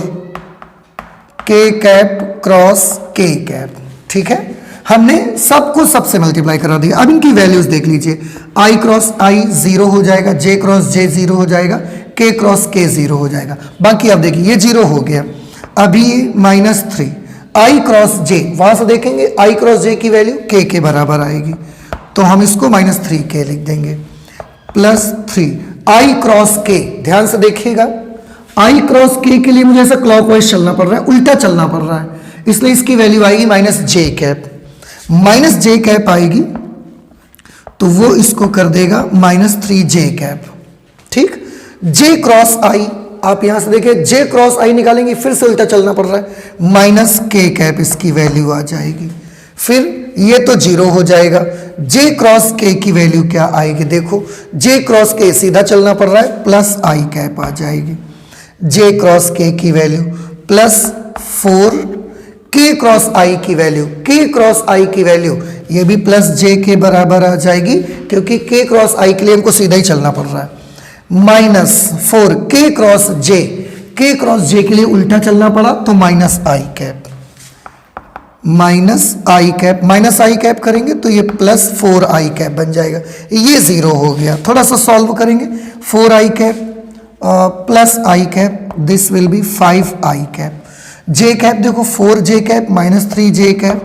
के कैप क्रॉस के कैप। ठीक है, हमने सबको सबसे मल्टीप्लाई करा दिया। अब इनकी वैल्यूज देख लीजिए, आई क्रॉस आई 0 हो जाएगा, जे क्रॉस जे 0 हो जाएगा, के क्रॉस के 0 हो जाएगा। बाकी अब देखिए ये 0 हो गया, अभी ये -3 आई क्रॉस जे, वहां से देखेंगे आई क्रॉस जे की वैल्यू के बराबर आएगी, तो हम इसको -3 के लिख देंगे, +3 आई क्रॉस के। ध्यान से देखिएगा, आई क्रॉस के लिए मुझे ऐसा क्लॉकवाइज चलना पड़ रहा है, उल्टा चलना पड़ रहा है, इसलिए इसकी वैल्यू आएगी -j कैप। -j कैप आएगी तो वो इसको कर देगा -3j कैप। ठीक, j क्रॉस आई, आप यहां से देखिए j क्रॉस आई निकालेंगे, फिर से उल्टा चलना पड़ रहा है, -k कैप इसकी वैल्यू आ जाएगी। फिर ये तो 0 हो जाएगा, j क्रॉस k की वैल्यू क्या आएगी, देखो j क्रॉस k सीधा चलना पड़ रहा है, +i कैप आ जाएगी। j क्रॉस k की वैल्यू +4 k क्रॉस i की वैल्यू, k क्रॉस i की वैल्यू ये भी +j के बराबर आ जाएगी, क्योंकि k क्रॉस i के लिए हमको सीधा ही चलना पड़ रहा है। -4 k cross j, k cross j के लिए उल्टा चलना पड़ा तो -i cap, -i cap, -i cap करेंगे तो ये +4i कैप बन जाएगा। ये 0 हो गया, थोड़ा सा सॉल्व करेंगे, 4i cap +i cap, this will be 5i cap. j cap देखो 4j cap -3j cap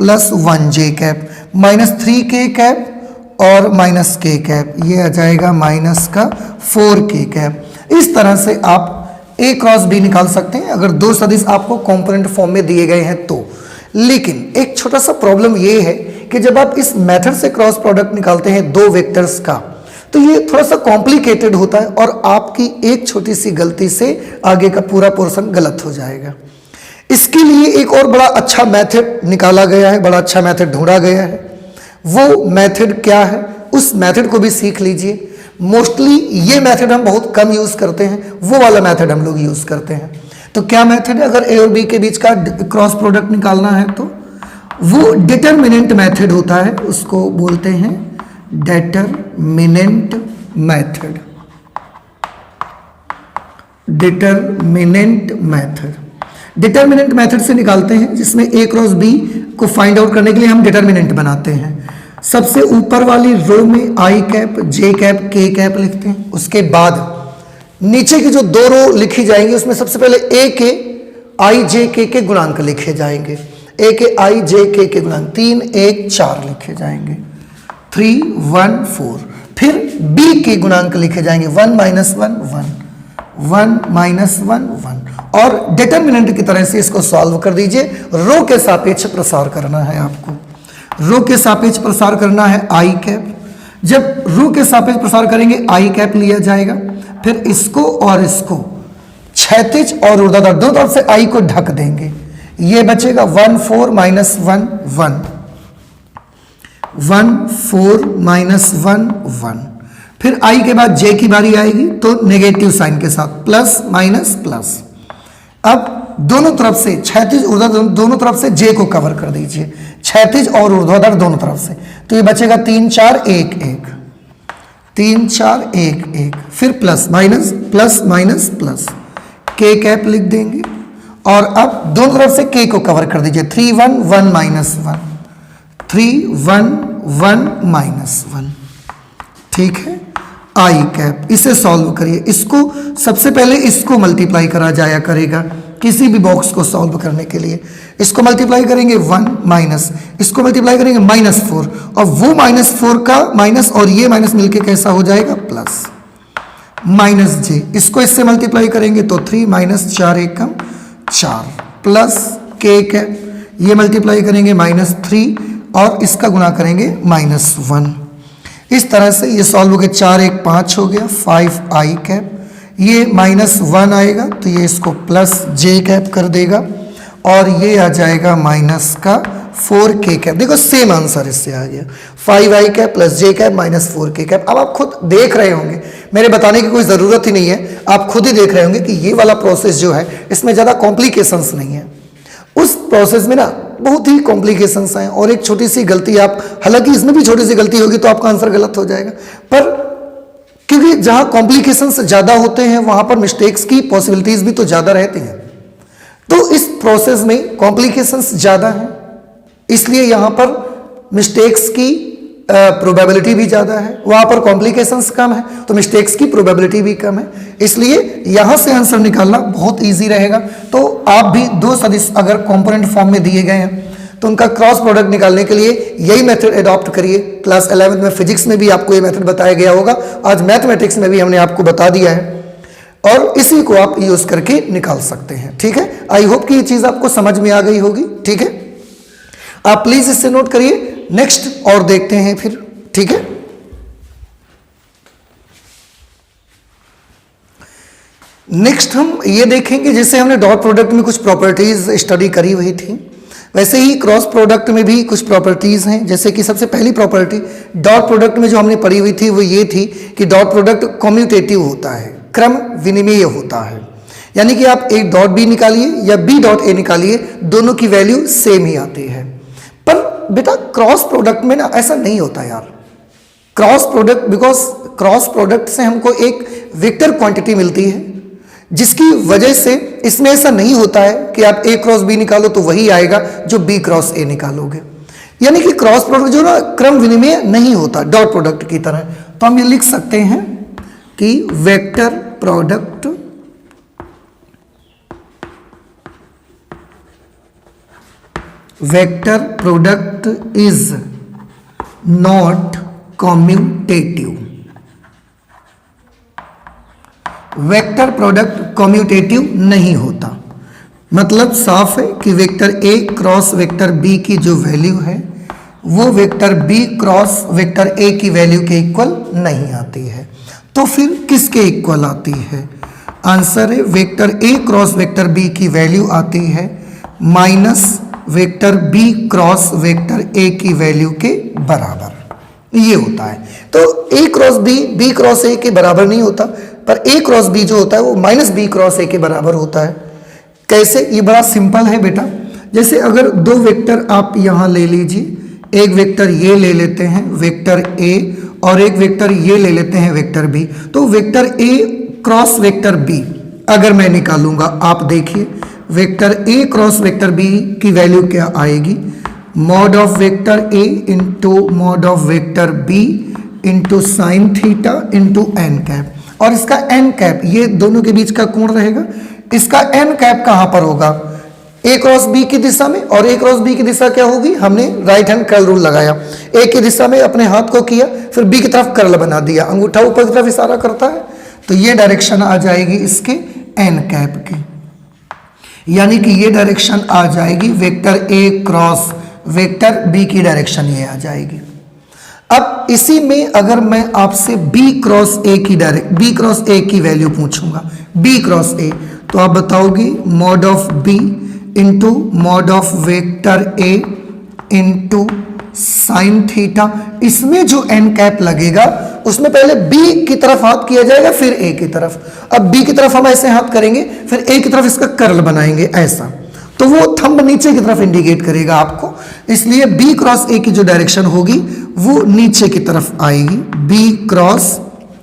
+1j cap, -3k cap और -k कैप, ये आ जाएगा -4k कैप। इस तरह से आप a क्रॉस b निकाल सकते हैं अगर दो सदिश आपको कॉम्पोनेंट फॉर्म में दिए गए हैं तो। लेकिन एक छोटा सा प्रॉब्लम ये है कि जब आप इस मेथड से क्रॉस प्रोडक्ट निकालते हैं दो वेक्टर्स का, तो ये थोड़ा सा कॉम्प्लिकेटेड होता है और आपकी एक छोटी सी गलती से आगे का पूरा पोर्शन गलत हो जाएगा। इसके लिए एक और बड़ा अच्छा मेथड निकाला गया है, बड़ा अच्छा मेथड ढूंढा गया है। वो मेथड क्या है, उस मेथड को भी सीख लीजिए। मोस्टली ये मेथड हम बहुत कम यूज करते हैं, वो वाला मेथड हम लोग यूज करते हैं। तो क्या मेथड है, अगर ए और बी के बीच का क्रॉस प्रोडक्ट निकालना है तो वो डिटरमिनेंट मेथड होता है, उसको बोलते हैं determinant method. Determinant method, determinant method से निकालते हैं, जिसमें ए क्रॉस बी को फाइंड आउट करने के लिए हम डिटरमिनेंट बनाते हैं। सबसे ऊपर वाली रो में आई कैप, जे कैप, के कैप लिखते हैं। उसके बाद नीचे की जो दो रो लिखी जाएंगी उसमें सबसे पहले ए के आई जे के गुणांक लिखे जाएंगे। ए के आई जे के गुणांक 3 1 4 लिखे जाएंगे, 3 1 4। फिर बी के गुणांक लिखे जाएंगे 1 - 1 1 1 - 1 1। और डिटरमिनेंट की तरह से इसको सॉल्व कर दीजिए। रो के सापेक्ष प्रसार करना है आपको, रो के सापेक्ष प्रसार करना है आई कैप। जब रो के सापेक्ष प्रसार करेंगे आई कैप लिया जाएगा, फिर इसको और इसको क्षैतिज और ऊर्ध्वाधर दोनों तरफ से आई को ढक देंगे। ये बचेगा 1 4 - 1 1 1 4 - 1 1। फिर आई के बाद जे की बारी आएगी तो नेगेटिव साइन के साथ प्लस माइनस प्लस। अब दोनों तरफ से क्षैतिज ऊर्ध्वाधर दोनों तरफ से जे को कवर कर दीजिए, क्षैतिज और ऊर्ध्वाधर दोनों तरफ से। तो ये बचेगा 3 4 1 1 3 4 1 1। फिर प्लस माइनस प्लस के कैप लिख देंगे और अब दोनों तरफ से के को कवर कर दीजिए। 3 1 1 -1 3 1 1 -1। ठीक है, आई कैप। इसे सॉल्व करिए। इसको सबसे पहले इसको मल्टीप्लाई करा जाया करेगा किसी भी बॉक्स को सॉल्व करने के लिए। इसको मल्टीप्लाई करेंगे 1 माइनस, इसको मल्टीप्लाई करेंगे -4 और वो -4 का माइनस और ये माइनस मिलके कैसा हो जाएगा प्लस -j। इसको इससे मल्टीप्लाई करेंगे तो 3 - 4 1 4 प्लस के कैप। ये मल्टीप्लाई करेंगे -3 और इसका गुणा करेंगे -1। इस तरह से ये सॉल्व हो गया। 4 1 5 हो गया, 5 आई कैप। ये -1 आएगा तो ये इसको प्लस जे कैप कर देगा और ये आ जाएगा माइनस का 4k कैप। देखो सेम आंसर इससे आ गया, 5i cap plus j cap minus 4k cap. अब आप खुद देख रहे होंगे, मेरे बताने की कोई ज़रूरत ही नहीं है, आप खुद ही देख रहे होंगे कि ये वाला प्रोसेस जो है इसमें ज़्यादा कॉम्प्लिकेशंस नहीं है। उस प्रोसेस में ना बहुत ही कॉम्प्लिकेशंस हैं, और एक छोटी सी गलती आप, हालांकि इसमें भी छोटी सी गलती होगी तो आपका आंसर गलत हो जाएगा, पर क्योंकि जहां कॉम्प्लिकेशंस ज़्यादा होते हैं वहां पर मिस्टेक्स की पॉसिबिलिटीज भी तो ज़्यादा रहती हैं। तो इस प्रोसेस में कॉम्प्लिकेशंस ज़्यादा हैं, इसलिए यहां पर मिस्टेक्स की प्रोबेबिलिटी भी ज़्यादा है, वहां पर कॉम्प्लिकेशंस कम है तो मिस्टेक्स की प्रोबेबिलिटी भी कम है, इसलिए यहां से आंसर निकालना बहुत इजी रहेगा। तो आप भी दो सदिश अगर कंपोनेंट फॉर्म में दिए गए हैं तो उनका क्रॉस प्रोडक्ट निकालने के लिए यही मेथड अडॉप्ट करिए। क्लास 11 में फिजिक्स में भी आपको ये मेथड बताया गया होगा, आज मैथमेटिक्स में भी हमने आपको बता दिया है, और इसी को आप यूज करके निकाल सकते हैं। ठीक है, आई होप कि ये चीज आपको समझ में आ गई होगी। ठीक है, आप प्लीज इससे नोट करिए, नेक्स्ट और देखते हैं फिर। ठीक है, नेक्स्ट हम ये देखेंगे, जैसे हमने डॉट प्रोडक्ट में कुछ प्रॉपर्टीज स्टडी करी हुई थी, वैसे ही क्रॉस प्रोडक्ट में भी कुछ प्रॉपर्टीज हैं। जैसे कि सबसे पहली प्रॉपर्टी डॉट प्रोडक्ट में जो हमने पढ़ी हुई थी वो ये थी कि डॉट प्रोडक्ट कम्यूटेटिव होता है, क्रम विनिमेय होता है, यानी कि आप एक डॉट बी निकालिए या बी डॉट ए निकालिए, दोनों की वैल्यू सेम ही आती है। पर बेटा क्रॉस प्रोडक्ट में ना ऐसा नहीं होता यार, cross product, because cross product से हमको एक वेक्टर क्वांटिटी मिलती है, जिसकी वजह से इसमें ऐसा नहीं होता है कि आप ए क्रॉस बी निकालो तो वही आएगा जो बी क्रॉस ए निकालोगे, यानी कि क्रॉस प्रोडक्ट जो ना क्रम विनिमय नहीं होता डॉट प्रोडक्ट की तरह। तो हम ये लिख सकते हैं कि vector product is not commutative. Vector product commutative नहीं होता, मतलब साफ है कि वेक्टर ए क्रॉस वेक्टर बी की जो वैल्यू है वो वेक्टर बी क्रॉस वेक्टर ए की वैल्यू के इक्वल नहीं आती है। तो फिर किसके इक्वल आती है? आंसर है वेक्टर ए क्रॉस वेक्टर बी की वैल्यू आती है minus vector B cross vector ए की वैल्यू के बराबर, ये होता है। तो a cross b b cross ए के बराबर नहीं होता, पर ए क्रॉस बी जो होता है वो माइनस बी क्रॉस ए के बराबर होता है। कैसे? ये बड़ा सिंपल है बेटा। जैसे अगर दो वेक्टर आप यहाँ ले लीजिए, एक वेक्टर ये ले लेते हैं वेक्टर ए, और एक वेक्टर ये ले लेते हैं वेक्टर बी, तो वेक्टर ए क्रॉस वेक्टर बी अगर मैं निकालूंगा, आप देखिए वेक्टर ए क्रॉस वेक्टर बी की वैल्यू क्या आएगी? Mod of vector A into mod of vector B into sine theta into N cap, और इसका एन कैप ये दोनों के बीच का कोण रहेगा। इसका एन कैप कहां पर होगा? ए क्रॉस बी की दिशा में, और ए क्रॉस बी की दिशा क्या होगी? हमने राइट हैंड कर्ल रूल लगाया, ए की दिशा में अपने हाथ को किया, फिर बी की तरफ कर्ल बना दिया, अंगूठा ऊपर की तरफ इशारा करता है, तो ये डायरेक्शन आ जाएगी इसके एन कैप की, यानी कि ये डायरेक्शन आ जाएगी वेक्टर ए क्रॉस वेक्टर बी की डायरेक्शन ये आ जाएगी। अब इसी में अगर मैं आपसे बी क्रॉस ए की वैल्यू पूछूंगा, बी क्रॉस ए, तो आप बताओगे mod of B into mod of vector A into sine theta. इसमें जो एन कैप लगेगा उसमें पहले बी की तरफ हाथ किया जाएगा फिर ए की तरफ। अब बी की तरफ हम ऐसे हाथ करेंगे, फिर ए की तरफ इसका कर्ल बनाएंगे ऐसा, तो वो थंब नीचे की तरफ इंडिकेट करेगा आपको, इसलिए बी क्रॉस ए की जो डायरेक्शन होगी वो नीचे की तरफ आएगी, बी क्रॉस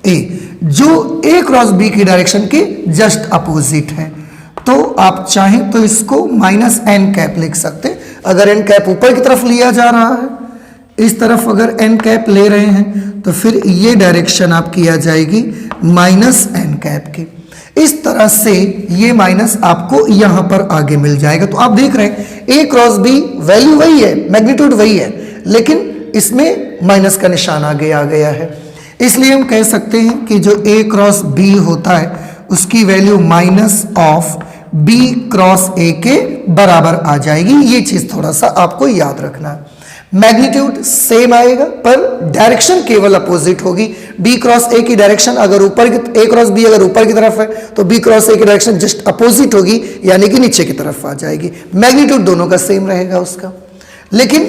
ए, जो ए क्रॉस बी की डायरेक्शन के जस्ट अपोजिट है। तो आप चाहें तो इसको माइनस एन कैप लिख सकते हैं। अगर एन कैप ऊपर की तरफ लिया जा रहा है, इस तरफ अगर एन कैप ले रहे हैं, तो फिर ये डायरेक्शन आपकी आ जाएगी माइनस एन कैप की। इस तरह से ये माइनस आपको यहां पर आगे मिल जाएगा। तो आप देख रहे हैं ए क्रॉस बी वैल्यू वही है, मैग्नीट्यूड वही है, लेकिन इसमें माइनस का निशान आगे आ गया है। इसलिए हम कह सकते हैं कि जो ए क्रॉस बी होता है उसकी value minus of B cross ए के बराबर आ जाएगी। ये चीज थोड़ा सा आपको याद रखना है। मैग्नीट्यूड सेम आएगा पर डायरेक्शन केवल अपोजिट होगी। बी क्रॉस ए की डायरेक्शन अगर ऊपर की, ए क्रॉस बी अगर ऊपर की तरफ है तो बी क्रॉस ए की डायरेक्शन जस्ट अपोजिट होगी, यानी कि नीचे की तरफ आ जाएगी। मैग्नीट्यूड दोनों का सेम रहेगा उसका। लेकिन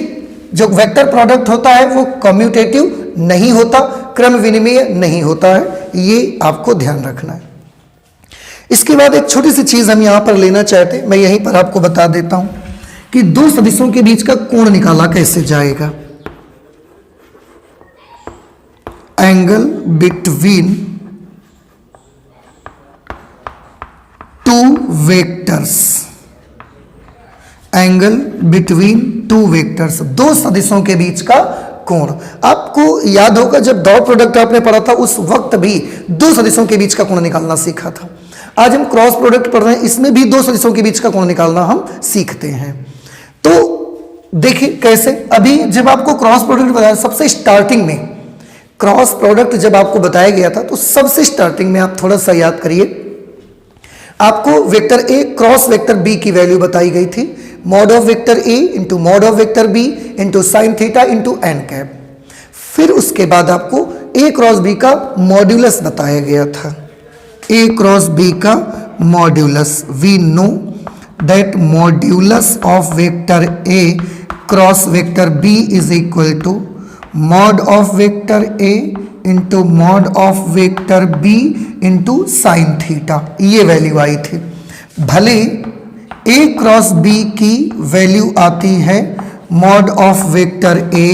जो वेक्टर प्रोडक्ट होता है वो कम्यूटेटिव नहीं होता, क्रम विनिमय नहीं होता है, ये आपको ध्यान रखना है। इसके बाद एक छोटी सी चीज हम यहां पर लेना चाहते, मैं यहीं पर आपको बता देता हूं कि दो सदिशों के बीच का कोण निकाला कैसे जाएगा। Angle between two vectors, angle between two vectors, दो सदिशों के बीच का कोण। आपको याद होगा जब डॉट प्रोडक्ट आपने पढ़ा था उस वक्त भी दो सदिशों के बीच का कोण निकालना सीखा था। आज हम क्रॉस प्रोडक्ट पढ़ रहे हैं, इसमें भी दो सदिशों के बीच का कोण निकालना हम सीखते हैं। तो देखिए कैसे, अभी जब आपको क्रॉस प्रोडक्ट बताया, सबसे स्टार्टिंग में क्रॉस प्रोडक्ट जब आपको बताया गया था तो सबसे स्टार्टिंग में आप थोड़ा सा याद करिए, आपको वेक्टर ए क्रॉस वेक्टर बी की वैल्यू बताई गई थी, mod of vector A into mod of vector B into sine theta into N cap. फिर उसके बाद आपको ए क्रॉस बी का मॉड्यूलस बताया गया था, ए क्रॉस बी का modulus. We know that modulus of vector A cross vector B is equal to mod of vector A into mod of vector B into sine theta, ये value आई थी। भले A cross B की value आती है mod of vector A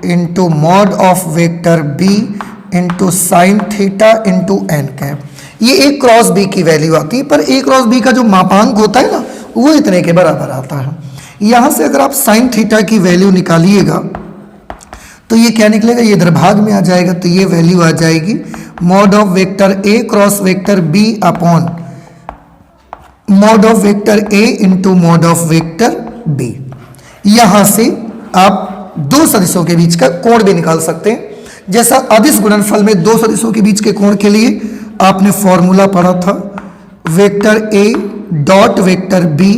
into mod of vector B into sine theta into N cap, ये A cross B की value आती है, पर ए क्रॉस बी का जो मापांक होता है ना वो इतने के बराबर आता है। यहां से अगर आप साइन थीटा की वैल्यू निकालिएगा तो ये क्या निकलेगा, ये इधर भाग में आ जाएगा, तो ये वैल्यू आ जाएगी mod of vector A cross vector B upon mod of vector A into mod of vector B. यहां से आप दो सदिशों के बीच का कोण भी निकाल सकते हैं। जैसा अदिश गुणनफल में दो सदिशों के बीच के कोण के लिए आपने फॉर्मूला पढ़ा था, vector A dot vector B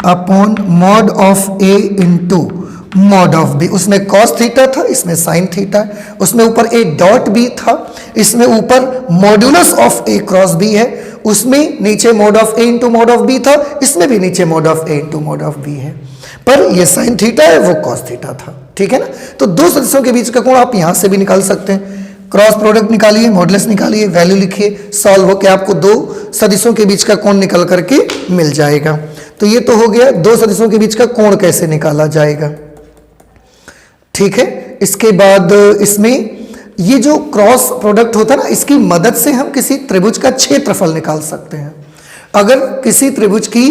upon mod of A into mod of B, उसमें कॉस थीटा था, इसमें साइन थीटा है, उसमें ऊपर ए डॉट बी था, इसमें ऊपर modulus of A cross B है, उसमें नीचे mod of A into mod of B था, इसमें भी नीचे mod of A into mod of B है, पर ये साइन थीटा है वो कॉस थीटा था, ठीक है ना। तो दो सदिशों के बीच का कोण आप यहां से भी निकाल सकते हैं, क्रॉस प्रोडक्ट निकालिए, मॉडुलस निकालिए, वैल्यू लिखिए, सॉल्व होकर आपको दो सदिशों के बीच का कोण निकल करके मिल जाएगा। तो ये तो हो गया दो सदिशों के बीच का कोण कैसे निकाला जाएगा, ठीक है। इसके बाद इसमें ये जो क्रॉस प्रोडक्ट होता है ना, इसकी मदद से हम किसी त्रिभुज का क्षेत्रफल निकाल सकते हैं। अगर किसी त्रिभुज की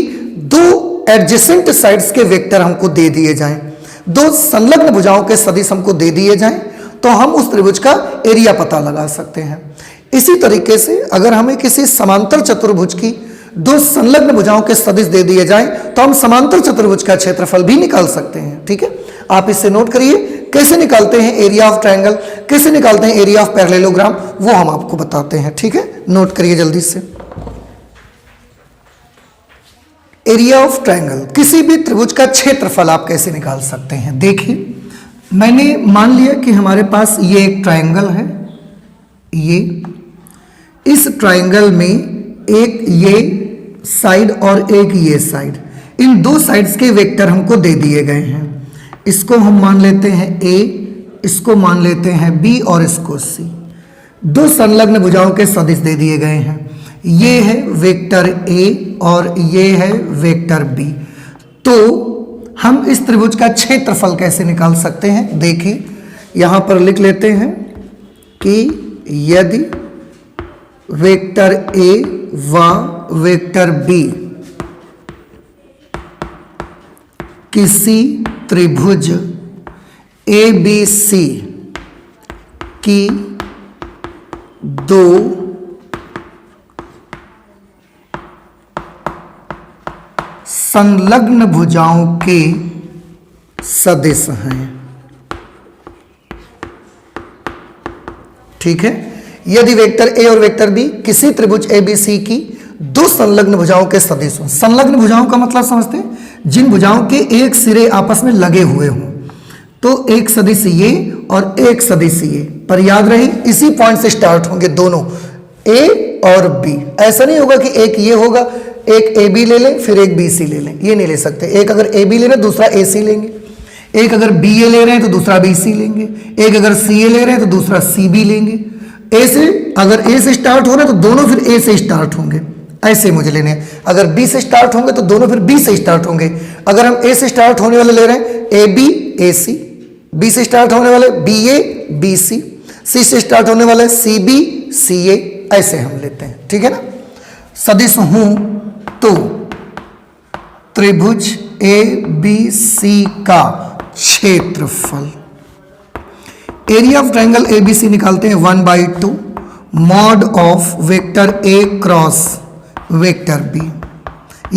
दो एडजेसेंट साइड्स के वेक्टर हमको दे दिए जाएं, दो संलग्न भुजाओं के सदिश हमको दे दिए जाएं, तो हम उस त्रिभुज का एरिया पता लगा सकते हैं। इसी तरीके से अगर हमें किसी समांतर चतुर्भुज की दो संलग्न भुजाओं के सदिश दे दिए जाएं, तो हम समांतर चतुर्भुज का क्षेत्रफल भी निकाल सकते हैं, ठीक है। आप इससे नोट करिए कैसे निकालते हैं एरिया ऑफ ट्रायंगल, कैसे निकालते हैं एरिया ऑफ पैरेललोग्राम, वो हम आपको बताते हैं, ठीक है। नोट करिए जल्दी से। एरिया ऑफ ट्रायंगल, किसी भी त्रिभुज का क्षेत्रफल आप कैसे निकाल सकते हैं। देखिए मैंने मान लिया कि हमारे पास ये एक ट्रायंगल है, ये इस ट्रायंगल में एक ये साइड और एक ये साइड, इन दो साइड्स के वेक्टर हमको दे दिए गए हैं। इसको हम मान लेते हैं ए, इसको मान लेते हैं बी और इसको सी। दो संलग्न भुजाओं के सदिश दे दिए गए हैं, ये है वेक्टर ए और ये है वेक्टर बी। तो हम इस त्रिभुज का क्षेत्रफल कैसे निकाल सकते हैं, देखिए यहां पर लिख लेते हैं कि यदि वेक्टर ए व वेक्टर बी किसी त्रिभुज ए बी सी की दो संलग्न भुजाओं के सदिश हैं, ठीक है। यदि वेक्टर ए और वेक्टर बी किसी त्रिभुज ए बी सी की दो संलग्न भुजाओं के सदिश हों। संलग्न भुजाओं का मतलब समझते हैं, जिन भुजाओं के एक सिरे आपस में लगे हुए हों। तो एक सदिश ये और एक सदिश ये, पर याद रहे इसी पॉइंट से स्टार्ट होंगे दोनों, ए और बी। ऐसा नहीं होगा कि एक ये होगा, एक ए बी ले लें फिर एक बी सी ले लें, ये नहीं ले सकते। एक अगर ए बी ले लें दूसरा ए सी लेंगे, एक अगर बी ए ले रहे हैं तो दूसरा बी सी लेंगे, एक अगर सी ए ले रहे हैं तो दूसरा सी बी लेंगे। ए से अगर ए से स्टार्ट हो रहा है तो दोनों फिर ए से स्टार्ट होंगे, ऐसे मुझे लेने हैं। अगर बी से स्टार्ट होंगे तो दोनों फिर बी से स्टार्ट होंगे। अगर हम ए से स्टार्ट होने वाले ले रहे हैं A B A C, B से स्टार्ट होने वाले बी ए बी सी से स्टार्ट होने वाले सी बी सी ए, ऐसे हम लेते हैं, ठीक है ना। सदिश हूं तो त्रिभुज ए बी सी का क्षेत्रफल, area of triangle A B C निकालते हैं 1/2 mod of vector A cross vector B.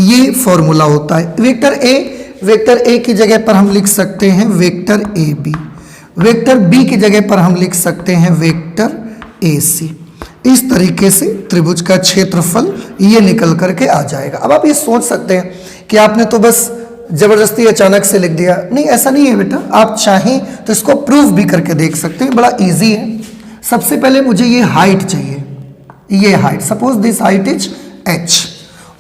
ये फॉर्मूला होता है। वेक्टर ए की जगह पर हम लिख सकते हैं वेक्टर ए बी, वेक्टर बी की जगह पर हम लिख सकते हैं वेक्टर ए सी। इस तरीके से त्रिभुज का क्षेत्रफल ये निकल करके आ जाएगा। अब आप ये सोच सकते हैं कि आपने तो बस जबरदस्ती अचानक से लिख दिया, नहीं ऐसा नहीं है बेटा। आप चाहें तो इसको प्रूव भी करके देख सकते हैं, बड़ा इजी है। सबसे पहले मुझे ये हाइट चाहिए, ये height, suppose this height is h,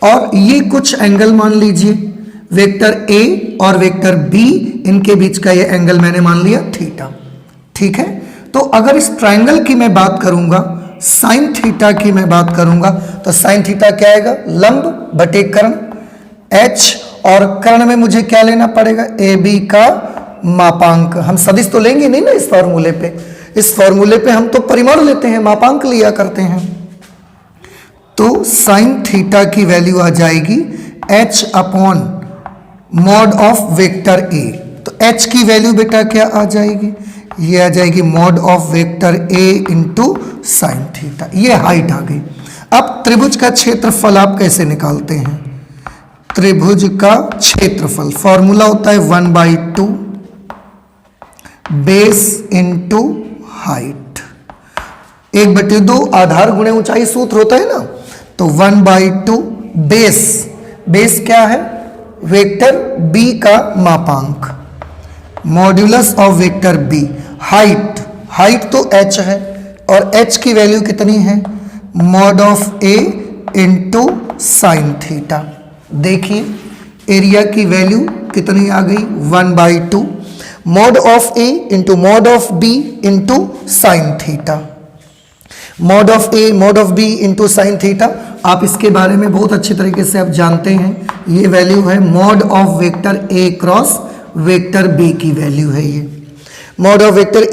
और ये कुछ एंगल मान लीजिए वेक्टर a और वेक्टर b, इनके बीच का ये एंगल मैंने मान लिया थीटा, ठीक है। तो अगर इस ट्रायंगल की मैं बात करूंगा, साइन थीटा की मैं बात करूंगा, तो साइन थीटा क्या आएगा, लंब बटे कर्ण h, और कर्ण में मुझे क्या लेना पड़ेगा, ए बी का मापांक। हम सदिश तो लेंगे नहीं ना इस फॉर्मूले पे, इस फॉर्मूले पे हम तो परिमाण लेते हैं, मापांक लिया करते हैं। तो साइन थीटा की वैल्यू आ जाएगी h upon mod of vector A. तो h की वैल्यू बेटा क्या आ जाएगी, ये आ जाएगी mod of vector a into sine theta. ये हाइट आ गई। अब त्रिभुज का क्षेत्रफल आप कैसे निकालते हैं, त्रिभुज का क्षेत्रफल फॉर्मूला होता है 1/2 बेस इंटू हाइट, 1/2 आधार गुणे ऊंचाई सूत्र होता है ना। तो 1/2 बेस क्या है, वेक्टर b का मापांक, modulus of vector b, height तो h है, और h की वैल्यू कितनी है, mod of a into sine theta. देखिए एरिया की वैल्यू कितनी आ गई, 1/2 mod of a into mod of b into sine theta, mod of a mod of b into sine theta. आप इसके बारे में बहुत अच्छी तरीके से आप जानते हैं, ये वैल्यू है mod of vector a cross vector b की वैल्यू है ये, mod of vector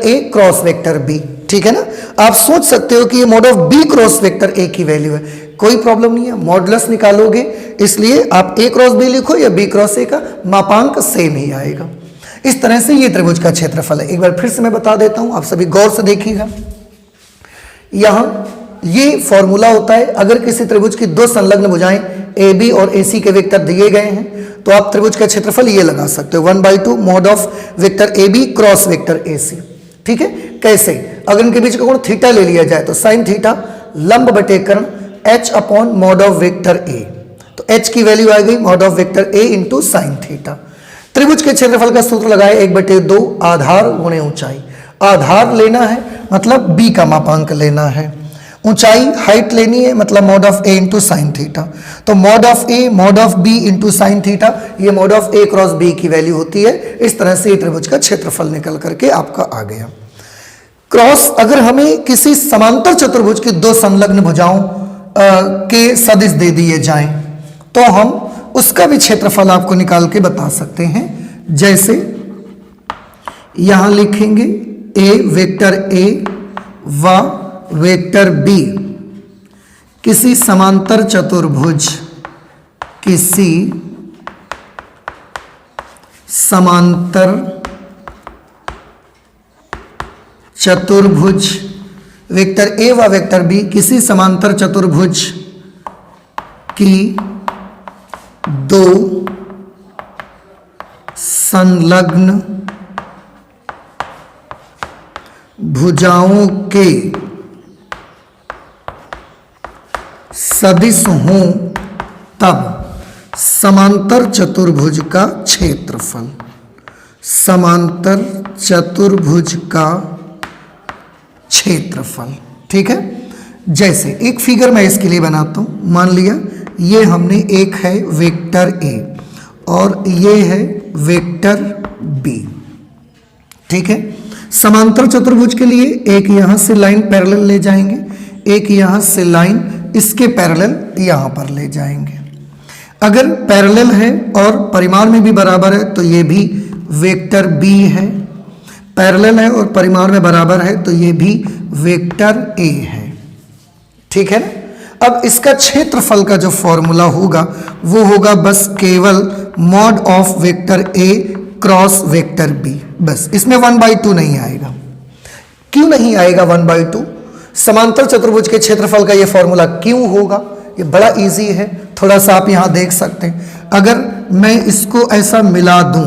a cross vector b, ठीक है ना। आप सोच सकते हो कि ये mod of b cross vector a की वैल्यू है, कोई प्रॉब्लम नहीं है, मॉडुलस निकालोगे, इसलिए आप a क्रॉस b लिखो या b क्रॉस a का मापांक सेम ही आएगा। इस तरह से ये त्रिभुज का क्षेत्रफल है। एक बार फिर से मैं बता देता हूं, आप सभी गौर से देखिएगा। यहां ये फॉर्मूला होता है, अगर किसी त्रिभुज की दो संलग्न भुजाएं ए बी और ए सी के वेक्टर दिए गए हैं तो आप त्रिभुज का क्षेत्रफल ये लगा सकते हो 1/2 mod of vector A b cross vector a c, ठीक है। कैसे, अगर इनके बीच का कोण थीटा ले लिया जाए तो साइन थीटा लंब बटे कर्ण h upon mod of vector a, तो h की वैल्यू आ गई mod of vector a into sine theta. त्रिभुज के क्षेत्रफल का सूत्र लगाए 1/2 आधार गुणे ऊंचाई, आधार लेना है मतलब b का मापांक लेना है, ऊंचाई हाइट लेनी है मतलब mod of a into sine theta. तो mod of a mod of b into sine theta, ये mod of a cross b की वैल्यू होती है। इस तरह से त्रिभुज का क्षेत्रफल निकल करके आपका आ गया। क्रॉस, अगर हमें किसी समांतर चतुर्भुज की दो संलग्न भुजाओं के सदिश दे दिए जाएं तो हम उसका भी क्षेत्रफल आपको निकाल के बता सकते हैं। जैसे यहां लिखेंगे a वेक्टर a व वेक्टर b किसी समांतर चतुर्भुज, किसी समांतर चतुर्भुज, वेक्टर a व वेक्टर b किसी समांतर चतुर्भुज की दो संलग्न भुजाओं के सदिश हों तब समांतर चतुर्भुज का क्षेत्रफल, समांतर चतुर्भुज का क्षेत्रफल, ठीक है। जैसे एक फिगर मैं इसके लिए बनाता हूं, मान लिया ये हमने एक है वेक्टर a और ये है वेक्टर बी। ठीक है, समांतर चतुर्भुज के लिए एक यहां से लाइन पैरेलल ले जाएंगे, एक यहां से लाइन इसके पैरेलल यहां पर ले जाएंगे। अगर पैरेलल है और परिमाण में भी बराबर है तो ये भी वेक्टर बी है, पैरेलल है और परिमाण में बराबर है तो ये भी वेक्टर ए है। ठीक है ना। अब इसका क्षेत्रफल का जो फॉर्मूला होगा वो होगा बस केवल mod of vector A cross vector B, बस। इसमें 1/2 नहीं आएगा। क्यों नहीं आएगा 1/2? समांतर चतुर्भुज के क्षेत्रफल का ये फॉर्मूला क्यों होगा? ये बड़ा इजी है, थोड़ा सा आप यहां देख सकते हैं। अगर मैं इसको ऐसा मिला दूं,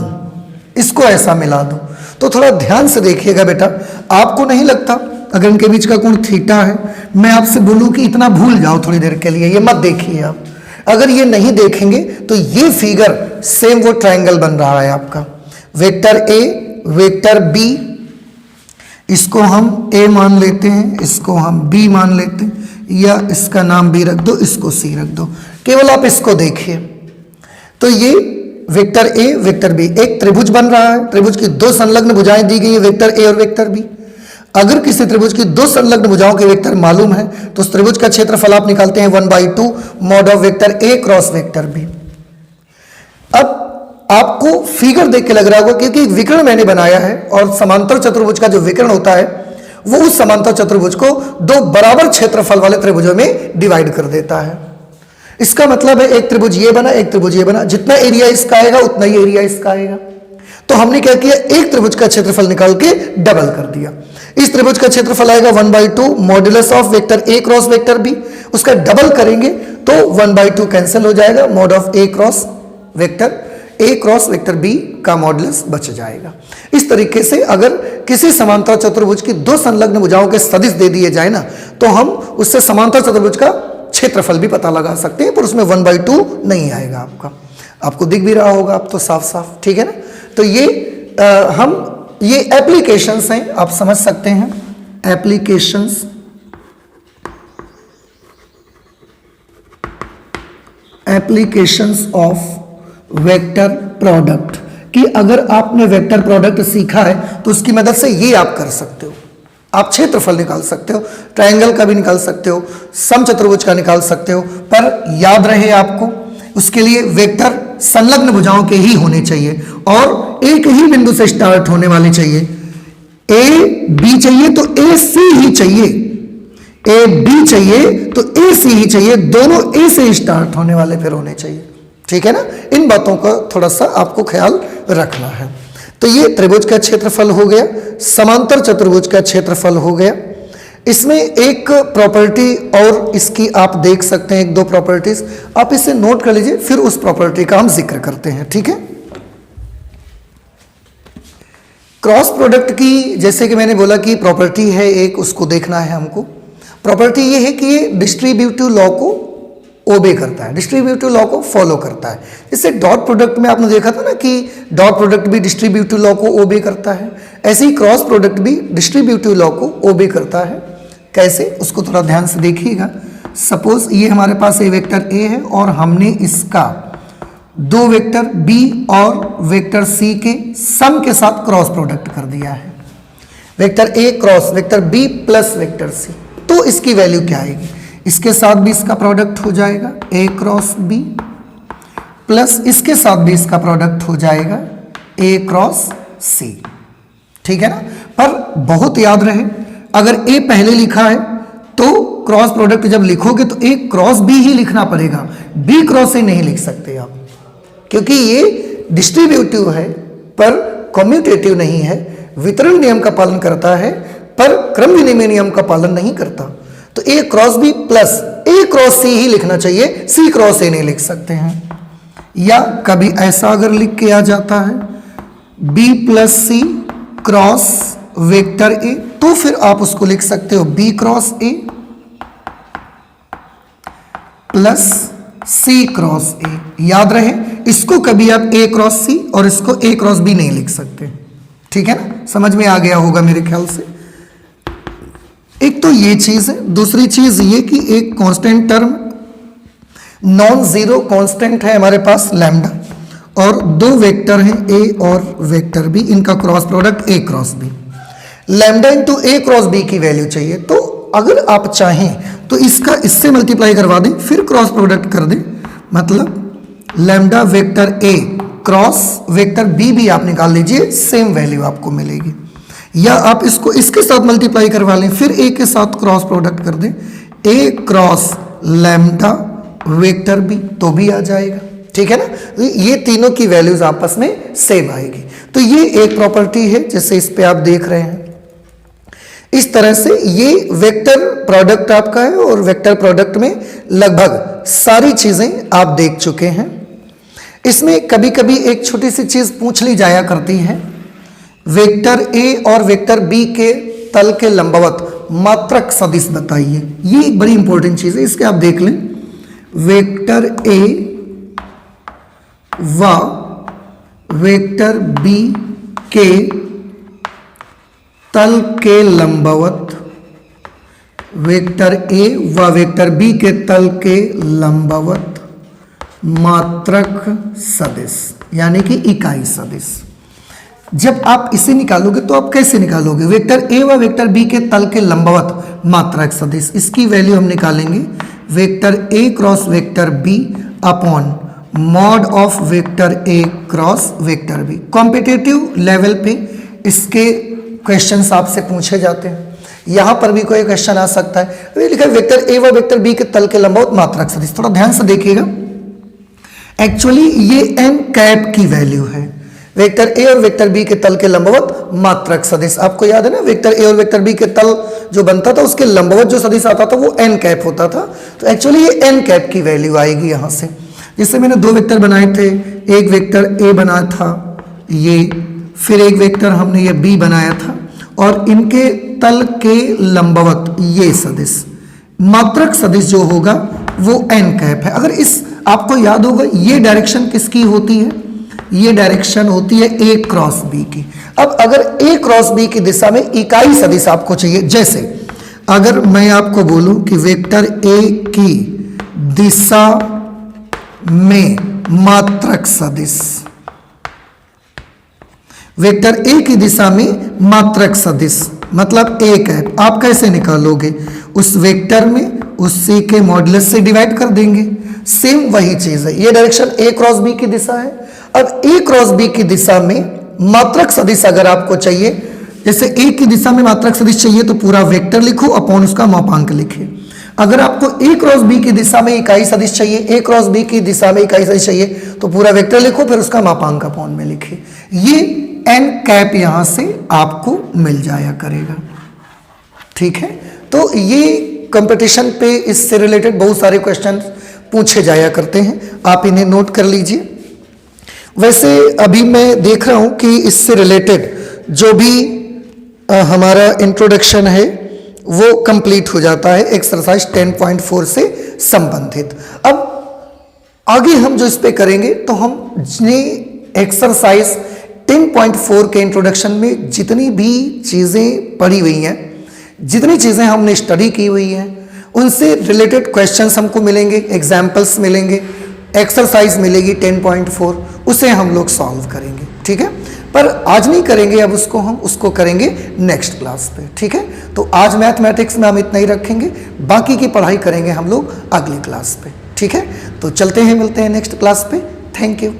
इसको ऐसा मिला दूं, तो थोड़ा ध्यान से देखिएगा बेटा। आपको नहीं लगता अगर इनके बीच का कोण थीटा है, मैं आपसे बोलूं कि इतना भूल जाओ थोड़ी देर के लिए, ये मत देखिए आप। अगर ये नहीं देखेंगे तो ये फिगर सेम वो ट्रायंगल बन रहा है आपका, वेक्टर ए वेक्टर बी, इसको हम ए मान लेते हैं, इसको हम बी मान लेते हैं, या इसका नाम बी रख दो, इसको सी रख दो। केवल आप इसको देखिए तो ये वेक्टर ए वेक्टर बी एक त्रिभुज बन रहा है। त्रिभुज की दो संलग्न भुजाएं दी गई है, वेक्टर ए और वेक्टर बी। अगर किसी त्रिभुज की दो संलग्न भुजाओं के वेक्टर मालूम है तो उस त्रिभुज का क्षेत्रफल आप निकालते हैं 1/2 mod of vector A cross vector B. अब आपको फिगर देख के लग रहा होगा क्योंकि एक विकर्ण मैंने बनाया है और समांतर चतुर्भुज का जो विकर्ण होता है वो उस समांतर चतुर्भुज को दो बराबर क्षेत्रफल वाले त्रिभुजों में डिवाइड कर देता है। इसका मतलब है एक त्रिभुज ये बना, एक त्रिभुज ये बना, जितना एरिया इसका आएगा उतना ही एरिया इसका आएगा। तो हमने क्या किया, एक त्रिभुज का क्षेत्रफल निकाल के डबल कर दिया। इस त्रिभुज का क्षेत्रफल आएगा 1/2 modulus of vector A cross vector B, उसका डबल करेंगे तो 1/2 कैंसिल हो जाएगा, mod of A cross vector B का मॉडुलस बच जाएगा। इस तरीके से अगर किसी समांतर चतुर्भुज की दो संलग्न भुजाओं के सदिश दे दिए जाए ना तो हम उससे समांतर चतुर्भुज का क्षेत्रफल भी पता लगा सकते हैं, पर उसमें 1/2 नहीं आएगा आपका। आपको दिख भी रहा होगा आप तो साफ साफ, ठीक है ना। तो ये एप्लीकेशंस हैं, आप समझ सकते हैं एप्लीकेशंस ऑफ वेक्टर प्रोडक्ट, कि अगर आपने वेक्टर प्रोडक्ट सीखा है तो उसकी मदद से ये आप कर सकते हो। आप क्षेत्रफल निकाल सकते हो, ट्रायंगल का भी निकाल सकते हो, समचतुर्भुज का निकाल सकते हो, पर याद रहे आपको उसके लिए वेक्टर संलग्न भुजाओं के ही होने चाहिए और एक ही बिंदु से स्टार्ट होने वाले चाहिए। ए बी चाहिए तो ए सी ही चाहिए, ए बी चाहिए तो ए सी ही चाहिए, दोनों ए से स्टार्ट होने वाले फिर होने चाहिए। ठीक है ना। इन बातों का थोड़ा सा आपको ख्याल रखना है। तो ये त्रिभुज का क्षेत्रफल हो गया, समांतर चतुर्भुज का क्षेत्रफल हो गया। इसमें एक प्रॉपर्टी और इसकी आप देख सकते हैं, एक दो प्रॉपर्टीज आप इसे नोट कर लीजिए, फिर उस प्रॉपर्टी का हम जिक्र करते हैं। ठीक है। क्रॉस प्रोडक्ट की जैसे कि मैंने बोला कि प्रॉपर्टी है एक, उसको देखना है हमको। प्रॉपर्टी ये है कि ये डिस्ट्रीब्यूटिव लॉ को ओबे करता है, डिस्ट्रीब्यूटिव लॉ को फॉलो करता है। जैसे डॉट प्रोडक्ट में आपने देखा था ना कि डॉट प्रोडक्ट भी डिस्ट्रीब्यूटिव लॉ को ओबे करता है, ऐसे ही क्रॉस प्रोडक्ट भी डिस्ट्रीब्यूटिव लॉ को ओबे करता है। कैसे, उसको थोड़ा ध्यान से देखिएगा। सपोज ये हमारे पास ए वेक्टर ए है और हमने इसका दो वेक्टर बी और वेक्टर सी के सम के साथ क्रॉस प्रोडक्ट कर दिया है, वेक्टर ए cross vector B plus vector C. तो इसकी वैल्यू क्या आएगी, इसके साथ भी इसका प्रोडक्ट हो जाएगा ए क्रॉस बी, प्लस इसके साथ भी इसका प्रोडक्ट हो जाएगा ए क्रॉस सी। ठीक है ना। पर बहुत याद रहे, अगर ए पहले लिखा है तो क्रॉस प्रोडक्ट जब लिखोगे तो ए क्रॉस बी ही लिखना पड़ेगा, बी क्रॉस ए नहीं लिख सकते आप, क्योंकि ये डिस्ट्रीब्यूटिव है पर कम्यूटेटिव नहीं है, वितरण नियम का पालन करता है पर क्रम विनिमय नियम का पालन नहीं करता। तो a cross B plus A cross सी ही लिखना चाहिए, सी क्रॉस ए नहीं लिख सकते हैं। या कभी ऐसा अगर लिख के आ जाता है B plus C cross vector A, तो फिर आप उसको लिख सकते हो B cross A plus C cross A. याद रहे, इसको कभी आप ए क्रॉस सी और इसको ए क्रॉस बी नहीं लिख सकते। ठीक है ना, समझ में आ गया होगा मेरे ख्याल से। एक तो ये चीज है, दूसरी चीज ये कि एक constant term non zero constant है हमारे पास लैम्डा, और दो वेक्टर हैं ए और वेक्टर बी, इनका cross product A cross B. Lambda into A cross B की वैल्यू चाहिए, तो अगर आप चाहें तो इसका इससे मल्टीप्लाई करवा दें, फिर क्रॉस प्रोडक्ट कर दें, मतलब लैम्डा वेक्टर ए क्रॉस वेक्टर बी भी आप निकाल लीजिए, सेम वैल्यू आपको मिलेगी। या आप इसको इसके साथ मल्टीप्लाई करवा लें, फिर ए के साथ क्रॉस प्रोडक्ट कर दें, ए क्रॉस लैम्डा वेक्टर बी, तो भी आ जाएगा। ठीक है ना, ये तीनों की वैल्यूज आपस में सेम आएगी। तो ये एक प्रॉपर्टी है, जैसे इस पे आप देख रहे हैं। इस तरह से ये वेक्टर प्रोडक्ट आपका है, और वेक्टर प्रोडक्ट में लगभग सारी चीजें आप देख चुके हैं। इसमें कभी कभी एक छोटी सी चीज पूछ ली जाया करती है, वेक्टर ए और वेक्टर बी के तल के लंबवत मात्रक सदिश बताइए। ये एक बड़ी इंपॉर्टेंट चीज है, इसके आप देख लें। वेक्टर ए व वेक्टर बी के तल के लंबवत, वेक्टर ए व वेक्टर बी के तल के लंबवत मात्रक सदिश, यानी कि इकाई सदिश। जब आप इसे निकालोगे तो आप कैसे निकालोगे? वेक्टर ए व वेक्टर बी के तल के लंबवत मात्रक सदिश, इसकी वैल्यू हम निकालेंगे vector A cross vector B upon mod of vector A cross vector B. Competitive level पे इसके क्वेश्चंस आपसे पूछे जाते हैं, यहां पर भी कोई क्वेश्चन आ सकता है। अभी लिखा है वेक्टर ए व वेक्टर बी के तल के लंबवत मात्रक सदिश, थोड़ा ध्यान से देखिएगा। एक्चुअली ये एन कैप की वैल्यू है, वेक्टर ए और वेक्टर बी के तल के लंबवत मात्रक सदिश। आपको याद है ना, वेक्टर ए और वेक्टर बी के तल जो बनता था उसके लंबवत जो सदिश आता था वो एन कैप होता था। तो एक्चुअली ये एन कैप की वैल्यू आएगी यहां से। जिससे मैंने दो वेक्टर बनाए थे, एक वेक्टर ए बना था ये, फिर एक वेक्टर हमने ये बी बनाया था, और इनके तल के लंबवत ये सदिश, मात्रक सदिश जो होगा वो एन कैप है। अगर इस आपको याद होगा ये डायरेक्शन किसकी होती है? ये डायरेक्शन होती है ए क्रॉस बी की। अब अगर ए क्रॉस बी की दिशा में इकाई सदिश आपको चाहिए, जैसे अगर मैं आपको बोलूं कि वेक्टर ए की दिशा में मात्रक सदिश, वेक्टर ए की दिशा में मात्रक सदिश मतलब ए कैप, आप कैसे निकालोगे? उस वेक्टर में उसी के मॉडुलस से डिवाइड कर देंगे। सेम वही चीज है, ये डायरेक्शन ए क्रॉस बी की दिशा है। अब ए क्रॉस बी की दिशा में मात्रक सदिश अगर आपको चाहिए, जैसे ए की दिशा में मात्रक सदिश चाहिए तो पूरा वेक्टर लिखो अपॉन उसका मापांक लिखे। अगर आपको ए क्रॉस बी की दिशा में इकाई सदिश चाहिए, ए क्रॉस बी की दिशा में इकाई सदिश चाहिए तो पूरा वेक्टर लिखो, फिर उसका मापांक अपॉन में लिखे। ये एन कैप यहां से आपको मिल जाया करेगा। ठीक है, तो ये कंपटीशन पे इससे रिलेटेड बहुत सारे क्वेश्चन पूछे जाया करते हैं, आप इन्हें नोट कर लीजिए। वैसे अभी मैं देख रहा हूं कि इससे रिलेटेड जो भी हमारा इंट्रोडक्शन है वो कंप्लीट हो जाता है एक्सरसाइज 10.4 से संबंधित। अब आगे हम जो इस पे करेंगे तो हम जितने एक्सरसाइज 10.4 के इंट्रोडक्शन में जितनी भी चीज़ें पढ़ी हुई हैं, जितनी चीज़ें हमने स्टडी की हुई हैं, उनसे रिलेटेड क्वेश्चंस हमको मिलेंगे, एग्जाम्पल्स मिलेंगे, एक्सरसाइज मिलेगी 10.4, उसे हम लोग सॉल्व करेंगे। ठीक है, पर आज नहीं करेंगे, अब हम उसको करेंगे नेक्स्ट क्लास पे। ठीक है, तो आज मैथमेटिक्स में हम इतना ही रखेंगे, बाकी की पढ़ाई करेंगे हम लोग अगली क्लास पे। ठीक है, तो चलते हैं, मिलते हैं नेक्स्ट क्लास पे। Thank you.